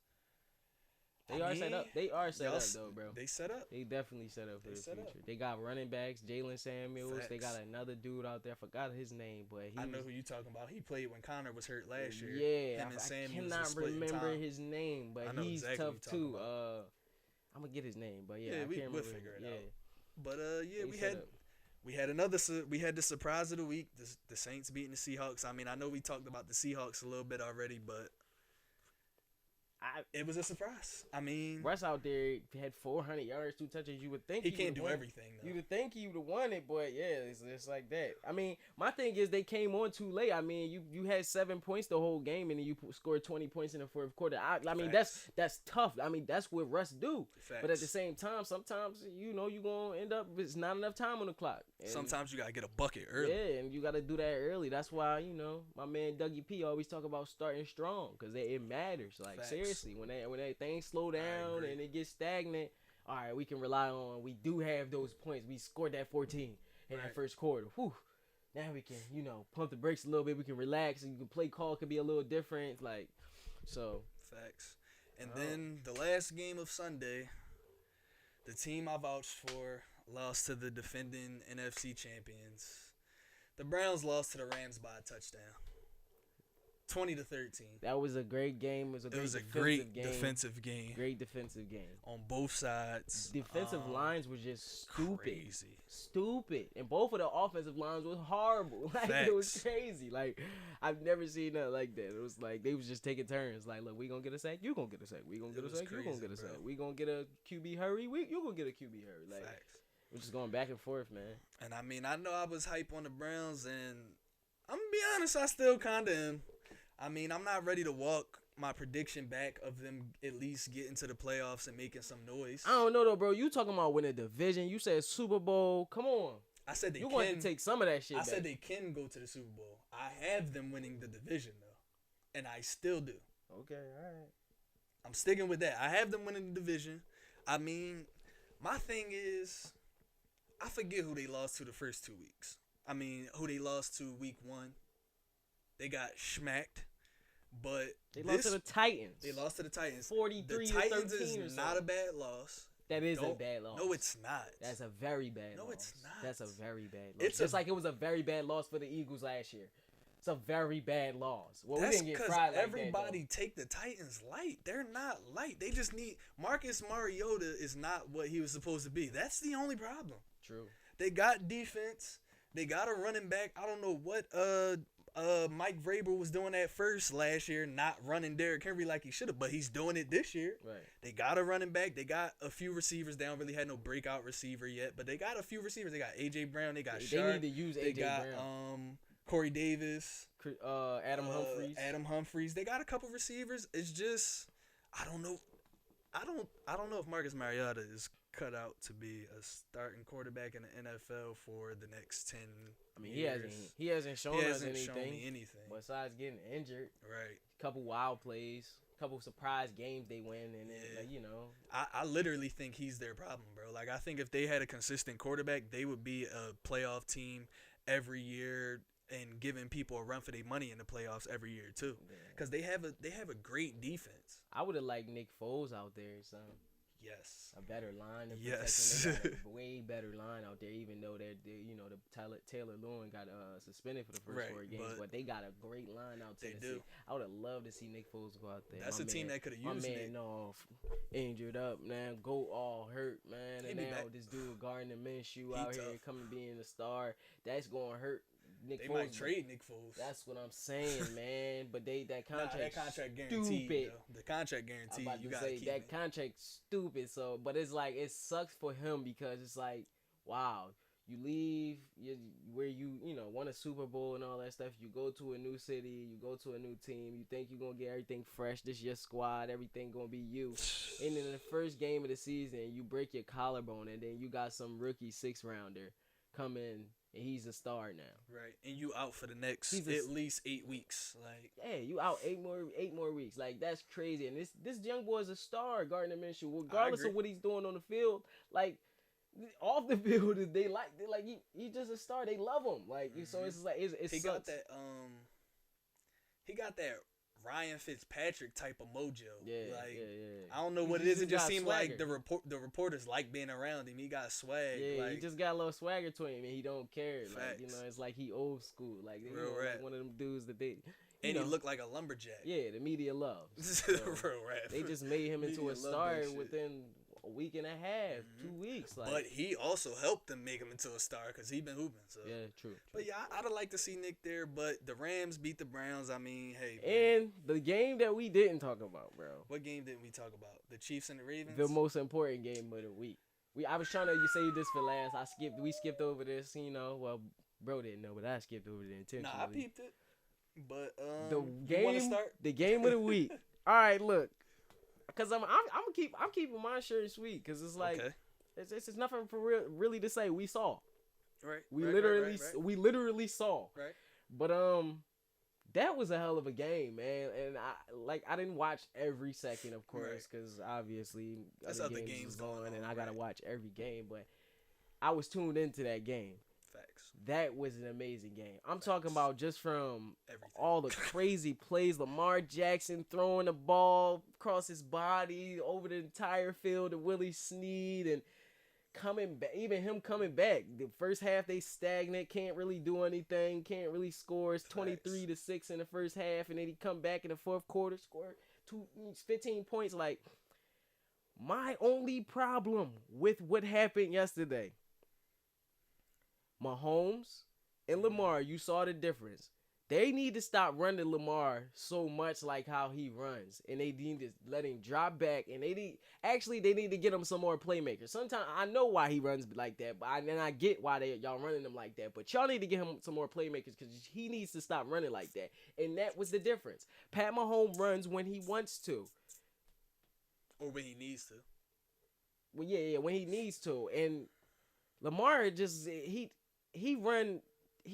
They are set up. They are set up, though, bro. They set up. They definitely set up for the future. They got running backs, Jalen Samuels. Facts. They got another dude out there. I forgot his name, but I know who you talking about. He played when Connor was hurt last year. Yeah, I cannot remember his name, but he's exactly tough too. I'm gonna get his name, but I can't remember. We'll figure it out. But we had the surprise of the week, the Saints beating the Seahawks. I mean, I know we talked about the Seahawks a little bit already, but it was a surprise. I mean, Russ out there had 400 yards, 2 touchdowns. You would think he can't do everything, though. You would think he would have won it, but it's like that. I mean, my thing is they came on too late. I mean, you had 7 points the whole game, and then you scored 20 points in the fourth quarter. I mean, that's tough. I mean, that's what Russ do. Facts. But at the same time, sometimes you gonna end up it's not enough time on the clock. And sometimes you gotta get a bucket early. Yeah, and you gotta do that early. That's why my man Dougie P always talk about starting strong because it matters. Like Facts. Seriously, when things slow down and it gets stagnant, all right, we can rely on. We do have those points. We scored that 14 in that first quarter. Whew. Now we can, pump the brakes a little bit. We can relax, and you can play call could be a little different. Like, so. Facts. And then the last game of Sunday, the team I vouched for lost to the defending NFC champions. The Browns lost to the Rams by a touchdown. 20-13. That was a great game. It was a great defensive game. Great defensive game on both sides. Defensive lines were just crazy. Stupid. And both of the offensive lines was horrible. Like Facts. It was crazy. Like I've never seen nothing like that. It was like they was just taking turns. Like, look, we gonna get a sack. You gonna get a sack. We gonna get a sack. You gonna get a sack. We gonna get a QB hurry. You gonna get a QB hurry. Like Facts. We're just going back and forth, man. And I mean, I know I was hype on the Browns, and I'm gonna be honest, I still kinda am. I mean, I'm not ready to walk my prediction back of them at least getting to the playoffs and making some noise. I don't know, though, bro. You talking about winning a division. You said Super Bowl. Come on. I said they You want to take some of that shit I back. said they can go to the Super Bowl. I have them winning the division, though, and I still do. Okay, all right. I'm sticking with that. I have them winning the division. I mean, my thing is, I forget who they lost to the first 2 weeks. I mean, who they lost to week 1. They got schmacked, but they lost to the Titans. They lost to the Titans. 43-13 The Titans or is something. not a bad loss. That is a bad loss. No, it's not. That's a very bad loss. No, it's not. That's a very bad loss. It's just like it was a very bad loss for the Eagles last year. It's a very bad loss. Well, that's we didn't get fried like everybody that, take the Titans light. They're not light. They just need Marcus Mariota is not what he was supposed to be. That's the only problem. True. They got defense. They got a running back. I don't know what Mike Vrabel was doing at first last year, not running Derrick Henry like he should have, but he's doing it this year. Right. They got a running back. They got a few receivers. They don't really had no breakout receiver yet, but they got a few receivers. They got A.J. Brown. They got Sharp. They need to use A.J. Brown. They got Corey Davis. Adam Humphries. Adam Humphries. They got a couple receivers. It's just I don't know. I don't know if Marcus Mariota is cut out to be a starting quarterback in the NFL for the next 10 I mean, years. he hasn't shown us anything. Shown me anything. Besides getting injured. Right. Couple wild plays. Couple surprise games they win. And then, I literally think he's their problem, bro. Like, I think if they had a consistent quarterback, they would be a playoff team every year and giving people a run for their money in the playoffs every year, too. Because they have a great defense. I would have liked Nick Foles out there, son. Yes. A better line of Yes. protection. They got a way better line out there, even though the Taylor Lewin got suspended for the first 4 games, but they got a great line out. They Tennessee. do. I would have loved to see Nick Foles go out there. That's a team that could have used Nick. Injured up, man. Go all hurt, man. He'll And be now back. this dude Gardner Minshew He out tough. here coming being a star. That's going to hurt Nick They Foles. might trade Nick Foles. That's what I'm saying, man. But that contract, that contract guaranteed. stupid. The contract I'm guaranteed. about You to gotta say keep that it. contract stupid. So, but it's like it sucks for him because it's like, wow, you leave where you won a Super Bowl and all that stuff. You go to a new city, you go to a new team. You think you're gonna get everything fresh. This your squad, everything gonna be you. And in the first game of the season, you break your collarbone, and then you got some rookie 6-rounder come in. And he's a star now. Right, and you out for the next at least 8 weeks. Like, yeah, you out 8 more weeks. Like, that's crazy. And this young boy is a star, Gardner Minshew. Regardless of what he's doing on the field, like off the field, they like he just a star. They love him. Like, so it's like it's he got that he got that Ryan Fitzpatrick type of mojo. Yeah, like, yeah. I don't know what it is. It just seemed like the reporters like being around him. He got swag. Yeah, like, he just got a little swagger to him, and he don't care. Facts. Like, it's like he old school. Like, Real one of them dudes that they. He looked like a lumberjack. Yeah, the media loves. So Real rap. they just made him into a star within a week and a half, 2 weeks. Like, but he also helped them make him into a star because he been hooping. So yeah, true. But yeah, I'd have liked to see Nick there. But the Rams beat the Browns. I mean, hey. Man. And the game that we didn't talk about, bro. What game didn't we talk about? The Chiefs and the Ravens. The most important game of the week. I was trying to save this for last. We skipped over this. Well, bro didn't know, but I skipped over it intentionally. Nah, I peeped it. But the you want to start? The game of the week. All right, look. Cause I'm keeping my shirt sweet, cause it's like it's nothing for really to say. We saw, right? We literally saw, right? But that was a hell of a game, man. And I didn't watch every second, of course, cause obviously other games was on, and I gotta watch every game. But I was tuned into that game. Facts. That was an amazing game. I'm talking about just from everything. All the crazy plays. Lamar Jackson throwing the ball across his body over the entire field to Willie Snead and coming back. Even him coming back. The first half they stagnant. Can't really do anything. Can't really score. It's 23-6 in the first half, and then he come back in the fourth quarter, score 15 points. Like, my only problem with what happened yesterday. Mahomes and Lamar, you saw the difference. They need to stop running Lamar so much like how he runs, and they need to let him drop back. And they need to get him some more playmakers. Sometimes I know why he runs like that, but I get why y'all running him like that. But y'all need to get him some more playmakers because he needs to stop running like that. And that was the difference. Pat Mahomes runs when he wants to, or when he needs to. Well, yeah, when he needs to, and Lamar just he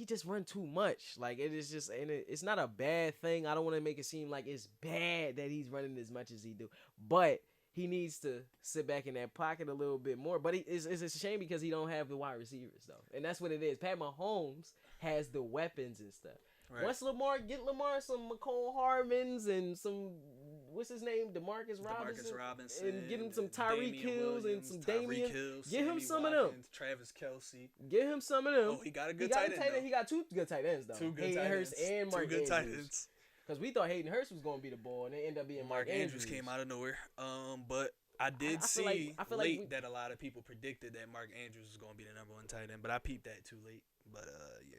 just run too much. Like, it is just, and it's not a bad thing. I don't want to make it seem like it's bad that he's running as much as he do, but he needs to sit back in that pocket a little bit more. But it's a shame because he don't have the wide receivers though, and that's what it is. Pat Mahomes has the weapons and stuff. Right. Once get Lamar some McCole Hardmans and some, what's his name, Demarcus Robinson, and get him some Tyreek Hills and some Damian. Get him some of them. Travis Kelce. Get him some of them. Oh, he got a good tight end. He got 2 good tight ends though. Hayden Hurst and Mark Andrews. 2 good tight ends. Because we thought Hayden Hurst was going to be the ball, and it ended up being Mark Andrews. Came out of nowhere. But I did see late that a lot of people predicted that Mark Andrews was going to be the number 1 tight end, but I peeped that too late. But yeah.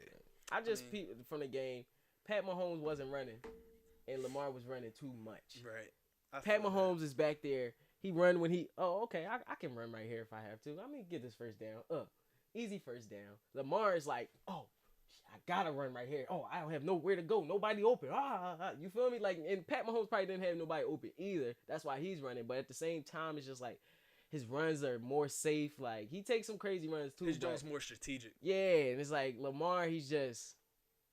I peeped from the game. Pat Mahomes wasn't running, and Lamar was running too much. Right. Pat Mahomes is back there. He run when he. Oh, okay. I can run right here if I have to. I mean, get this first down. Easy first down. Lamar is like, oh, I gotta run right here. Oh, I don't have nowhere to go. Nobody open. You feel me? Like, and Pat Mahomes probably didn't have nobody open either. That's why he's running. But at the same time, it's just like his runs are more safe. Like, he takes some crazy runs too. His job's more strategic. Yeah, and it's like Lamar.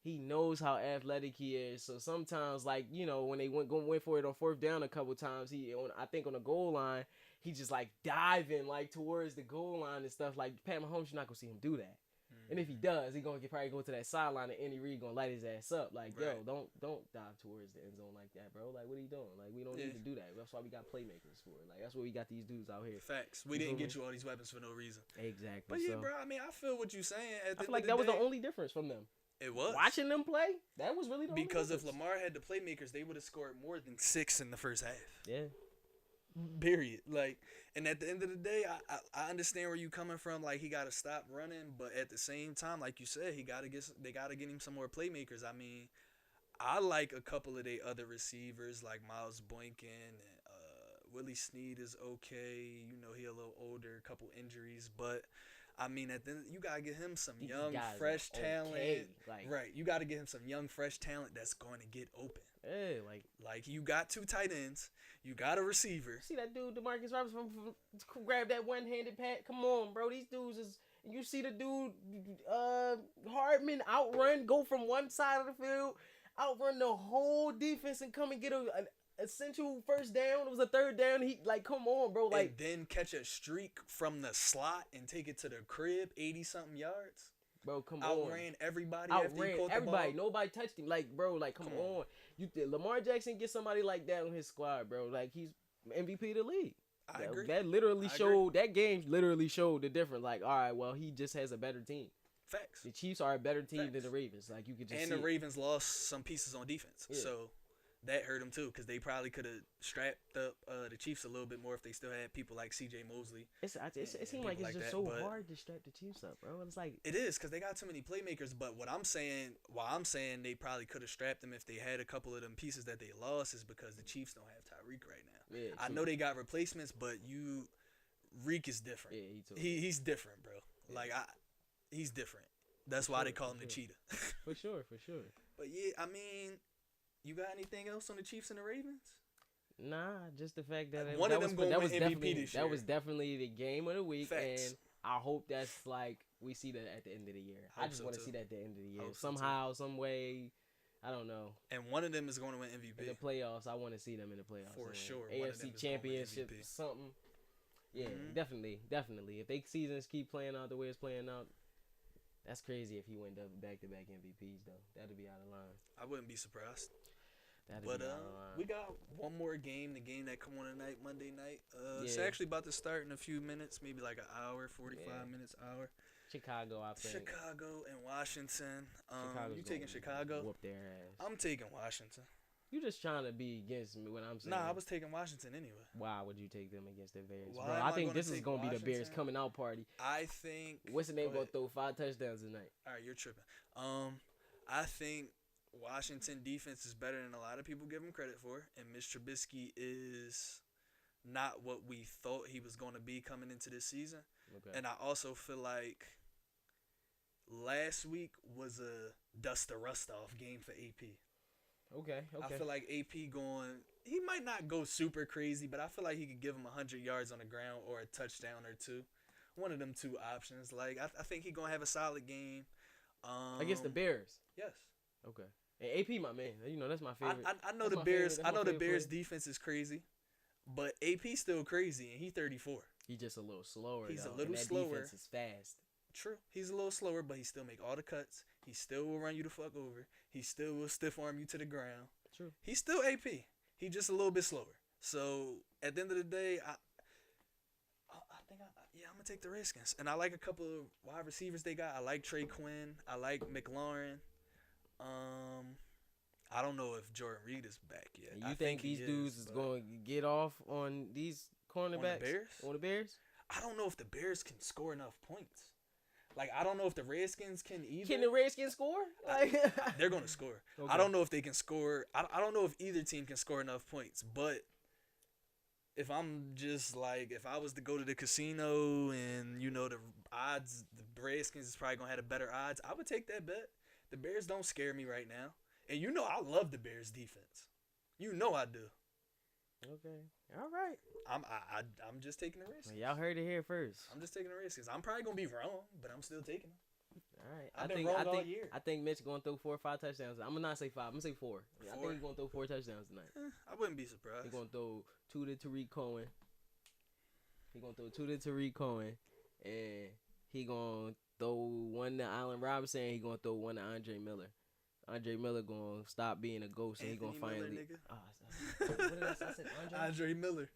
He knows how athletic he is. So sometimes, like, when they went for it on 4th down a couple times, I think on the goal line, he just like diving like towards the goal line and stuff. Like, Pat Mahomes, you're not gonna see him do that. And if he does, he gonna probably go to that sideline and Andy Reid gonna light his ass up. Like, Right. yo, don't dive towards the end zone like that, bro. Like, what are you doing? Like, we don't need to do that. That's why we got playmakers for it. Like, that's what we got these dudes out here. Facts. We didn't get you all these weapons for no reason. Exactly. But yeah, bro. I mean, I feel what you're saying. I feel like that was the only difference from them. It was Watching them play. That was really the only because if difference. Lamar had the playmakers, they would have scored more than 6 in the first half. Yeah. Period. Like, and at the end of the day, I understand where you coming from. Like, he got to stop running, but at the same time, like you said, they got to get him some more playmakers. I mean, I like a couple of their other receivers, like Miles Boykin and Willie Snead is okay. You know, he a little older, a couple injuries, but I mean, you gotta get him some young, fresh talent. Right, you gotta get him some young, fresh talent that's going to get open. Hey, like you got 2 tight ends, you got a receiver. See that dude, DeMarcus Robinson, from grab that one-handed pat. Come on, bro. These dudes is. You see the dude, Hardman outrun, go from one side of the field, outrun the whole defense, and come and get a essential first down. It was a third down. He come on, bro. Like, and then catch a streak from the slot and take it to the crib, 80-something yards. Bro, come Outran everybody after he caught the ball. Nobody touched him. Like, bro, come on. Lamar Jackson get somebody like that on his squad, bro. Like, he's MVP of the league. I agree. That literally showed. That game literally showed the difference. Like, all right, well, he just has a better team. Facts. The Chiefs are a better team than the Ravens. Like, you could just and see the Ravens lost some pieces on defense, so that hurt them too, because they probably could have strapped up the Chiefs a little bit more if they still had people like C.J. Mosley. It seems like it's just so hard to strap the Chiefs up, bro. It's like it is, because they got too many playmakers. But why I'm saying they probably could have strapped them if they had a couple of them pieces that they lost is because the Chiefs don't have Tyreek right now. Yeah, I know they got replacements, but Reek is different. Yeah, he's different, bro. Yeah. Like he's different. That's why they call him the cheetah. For sure. But yeah, I mean, you got anything else on the Chiefs and the Ravens? Nah, just the fact that one of them going to win MVP this year. That was definitely the game of the week, Facts. and I hope that's like we see that at the end of the year. I just want to see that at the end of the year somehow, some way. I don't know. And one of them is going to win MVP in the playoffs. I want to see them in the playoffs for sure. AFC Championship, something. Yeah, definitely. If they seasons keep playing out the way it's playing out, that's crazy. If he went back-to-back MVPs, though, that'd be out of line. I wouldn't be surprised. That'd be out of line. We got one more game. The game that come on tonight, Monday night. It's actually about to start in a few minutes, maybe like an hour, 45 minutes, hour. Chicago, I think. Chicago and Washington. You taking Chicago? Whoop their ass. I'm taking Washington. You just trying to be against me when I'm saying. Nah, I was taking Washington anyway. Why would you take them against the Bears? Bro, I think this is going to be the Bears coming out party. I think. What's the name going to throw 5 touchdowns tonight? All right, you're tripping. I think Washington defense is better than a lot of people give him credit for, and Mitch Trubisky is not what we thought he was going to be coming into this season. Okay. And I also feel like last week was a dust the rust off game for AP. Okay. I feel like AP he might not go super crazy, but I feel like he could give him 100 yards on the ground or a touchdown or two. One of them two options. Like, I think he's going to have a solid game. Against the Bears? Yes. Okay. And AP, my man. You know, that's my favorite. I know the Bears. I know the Bears defense is crazy, but AP's still crazy, and he's 34. He's just a little slower. He's though, a little and that slower. Defense is fast. True. He's a little slower, but he still make all the cuts. He still will run you the fuck over. He still will stiff arm you to the ground. True. He's still AP. He's just a little bit slower. So at the end of the day, I'm gonna take the Redskins. And I like a couple of wide receivers they got. I like Trey Quinn. I like McLaurin. I don't know if Jordan Reed is back yet. You think these dudes is going to get off on these cornerbacks? On the Bears? I don't know if the Bears can score enough points. Like, I don't know if the Redskins can either. Can the Redskins score? They're going to score. Okay. I don't know if they can score. I don't know if either team can score enough points. But if I'm just like, if I was to go to the casino and, you know, the odds, the Redskins is probably going to have a better odds, I would take that bet. The Bears don't scare me right now. And you know I love the Bears defense. You know I do. Okay. All right. I'm just taking the risk. Y'all heard it here first. I'm just taking the risk. I'm probably gonna be wrong, but I'm still taking them. All right. I've been wrong all year. I think Mitch gonna throw 4 or 5 touchdowns. I'm gonna not say 5. I'm gonna say 4. I think he's gonna throw 4 touchdowns tonight. I wouldn't be surprised. He's gonna throw 2 to Tariq Cohen. And he gonna throw one to Allen Robinson. He gonna throw one to Andre Miller. Andre Miller gonna stop being a ghost and he gonna Anthony Miller, finally. nigga. What did I say? I said Andre. Andre Miller.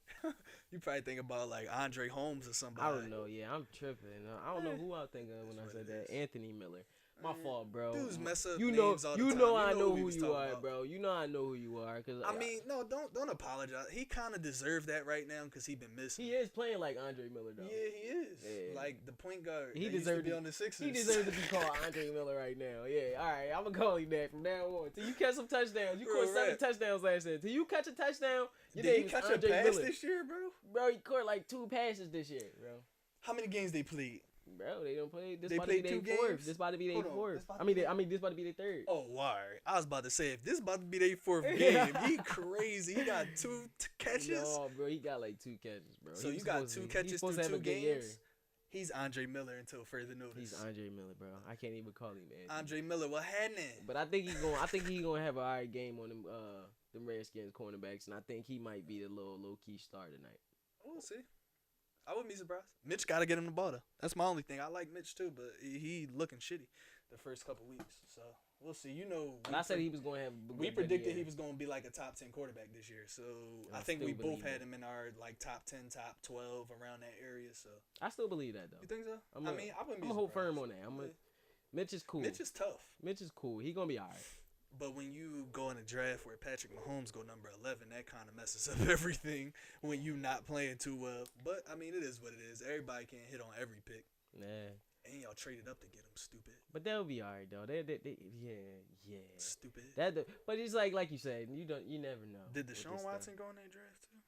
You probably think about like Andre Holmes or somebody. I don't know. Yeah, I'm tripping. I don't know who I think of when I said that. Anthony Miller. My fault, bro. Dudes mess up You know, names all the you time. know, I know we who was you talking are, about. bro. You know, I know who you are. Cause I mean, no, don't apologize. He kind of deserved that right now because he been missing. he is playing like Andre Miller, though. Yeah, he is. Yeah. Like the point guard. He that used deserved to be to- on the Sixers. He deserves to be called Andre Miller right now. Yeah, all right. I'm gonna call him that from now on. Till you catch some touchdowns. You caught 7 touchdowns last year. Till you catch a touchdown, your Did he name is catch Andre a pass Miller. this year, bro? Bro, he caught like 2 passes this year, bro. How many games they played? Bro, they don't play. This They about to be played their 2 fourth. games? This about to be their Hold on, fourth. this about I to mean, be- this about to be their third. Oh, why? I was about to say if this about to be their 4th game, he crazy. He got 2 catches. No, bro, he got like 2 catches, bro. So He you was got supposed 2 to- catches he's through supposed to have 2 a good year. games. He's Andre Miller until further notice. He's Andre Miller, bro. I can't even call him Anthony. Andre Miller, what happening? But I think he gonna have an alright game on them Redskins cornerbacks, and I think he might be the low key star tonight. We'll see. I wouldn't be surprised. Mitch got to get him the ball, though. That's my only thing. I like Mitch, too, but he looking shitty the first couple weeks. So, we'll see. You know, But I said he was gonna have. we predicted he was going to be like a top 10 quarterback this year. So, I think still we both believe had it. him in our, like, top 10, top 12, around that area. So, I still believe that though. you think so? I wouldn't be I'm gonna hold surprised. firm on that. Mitch is cool. Mitch is tough. Mitch is cool. He gonna be alright. But when you go in a draft where Patrick Mahomes go number 11, that kind of messes up everything when you not playing too well. But, I mean, it is what it is. Everybody can't hit on every pick. Yeah. And y'all traded up to get him, stupid. But they'll be alright though. Yeah. Stupid. But it's like you said, you never know. Did with Deshaun this Watson stuff. go in that draft too?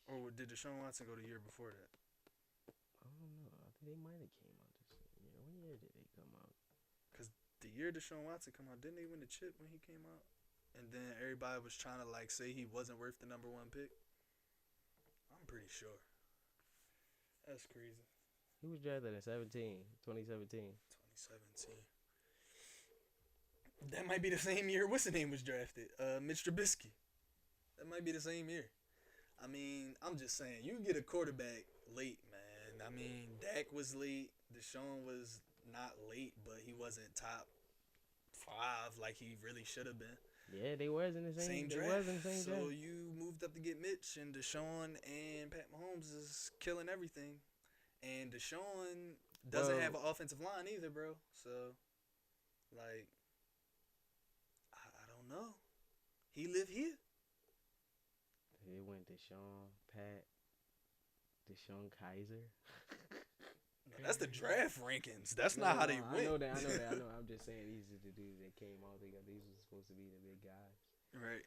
Or did Deshaun Watson go the year before that? I don't know. I think they might have came out this year. What year did they come out? Because the year Deshaun Watson come out, didn't they win the chip when he came out? And then everybody was trying to like say he wasn't worth the number 1 pick. I'm pretty sure. That's crazy. He was drafted in 2017. 2017. That might be the same year what's his name was drafted. Mitch Trubisky. That might be the same year. I mean, I'm just saying, you get a quarterback late, man. I mean, Dak was late. Deshaun was not late, but he wasn't top 5 like he really should have been. Yeah, they was in the same Draft. They was in the same so draft. you moved up to get Mitch, and Deshaun and Pat Mahomes is killing everything. And Deshaun doesn't Well- have an offensive line either, bro. So, like, I don't know. He live here. It went Deshaun, Pat, Deshaun Kaiser. That's the draft rankings. That's not how they I went. know that. I know. I'm just saying these are the dudes that came out. These were supposed to be the big guys. Right.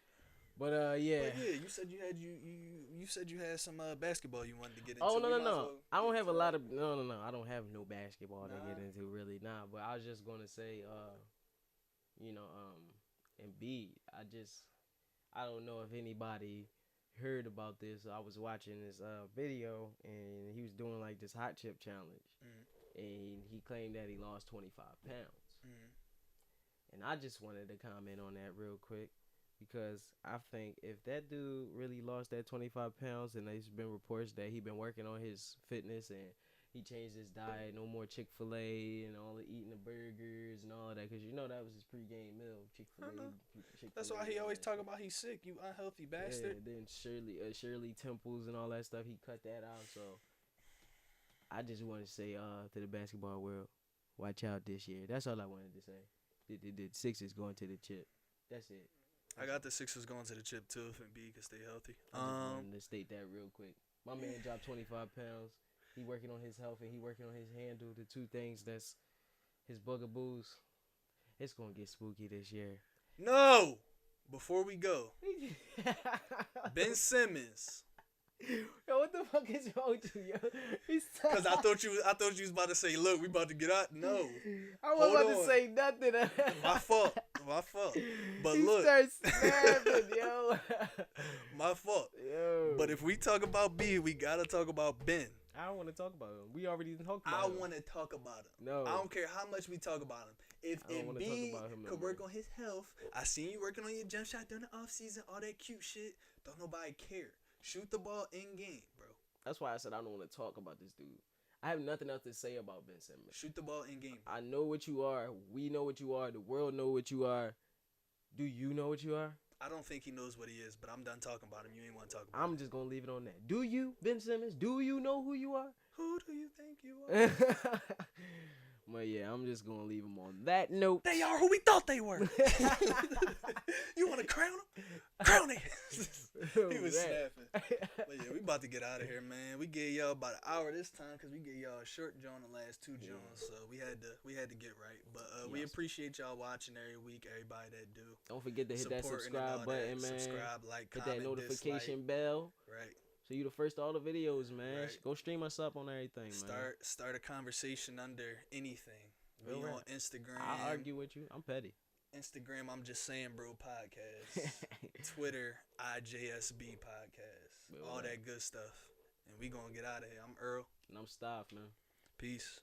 But yeah. But yeah, you said you said you had some basketball you wanted to get into. Oh We might as no. well I don't get have a to lot that. of no. I don't have no basketball to Nah. get into really. Nah, but I was just gonna say, Embiid. I don't know if anybody heard about this. I was watching this video and he was doing like this hot chip challenge, and he claimed that he lost 25 pounds. And I just wanted to comment on that real quick. Because I think if that dude really lost that 25 pounds, and there's been reports that he been working on his fitness and he changed his diet, no more Chick-fil-A and all the eating the burgers and all of that, because that was his pregame meal, Chick-fil-A. That's why he always talk about he's sick. You unhealthy bastard. Yeah, then Shirley Temples and all that stuff, he cut that out. So I just want to say to the basketball world, watch out this year. That's all I wanted to say. The Sixers going to the chip. That's it. I got the Sixers going to the chip too if Embiid can stay healthy. I just wanted to state that real quick. My man dropped 25 pounds. He working on his health and he working on his handle. The 2 things that's his bugaboos. It's gonna get spooky this year. No. Before we go, Ben Simmons. Yo, what the fuck is wrong with you, yo? Because I thought you was about to say, look, we about to get out. No. I wasn't Hold about to on. say nothing. My fault. But he look. starts snapping, yo. My fault. Yo. But if we talk about B, we got to talk about Ben. I don't want to talk about him. We already talked about I him. want to talk about him. No. I don't care how much we talk about him. If I don't wanna talk Embiid about him no could work more. on his health, I seen you working on your jump shot during the offseason, all that cute shit. Don't nobody care. Shoot the ball in game, bro. That's why I said I don't want to talk about this dude. I have nothing else to say about Ben Simmons. Shoot the ball in game. I know what you are. We know what you are. The world know what you are. Do you know what you are? I don't think he knows what he is, but I'm done talking about him. You ain't want to talk about him. I'm just gonna leave it on that. Do you, Ben Simmons? Do you know who you are? Who do you think you are? Well, yeah, I'm just gonna leave him on that note. They are who we thought they were. You want to crown them? Crown it. He was snapping. But yeah, we about to get out of here, man. We gave y'all about an hour this time because we gave y'all a short joint the last 2 joints, so we had to get right. But we appreciate y'all watching every week. Everybody that do. Don't forget to hit that subscribe button, man. Subscribe, like, hit comment, that notification dislike. bell. Right. So you the first to all the videos, man. Right. Go stream us up on everything, man. Start a conversation under anything. We Real on rap. Instagram. I'll argue with you. I'm petty. Instagram, I'm just saying, bro, podcast. Twitter, IJSB podcast. Real All rap. that good stuff. And we gonna get out of here. I'm Earl. And I'm Staff, man. Peace.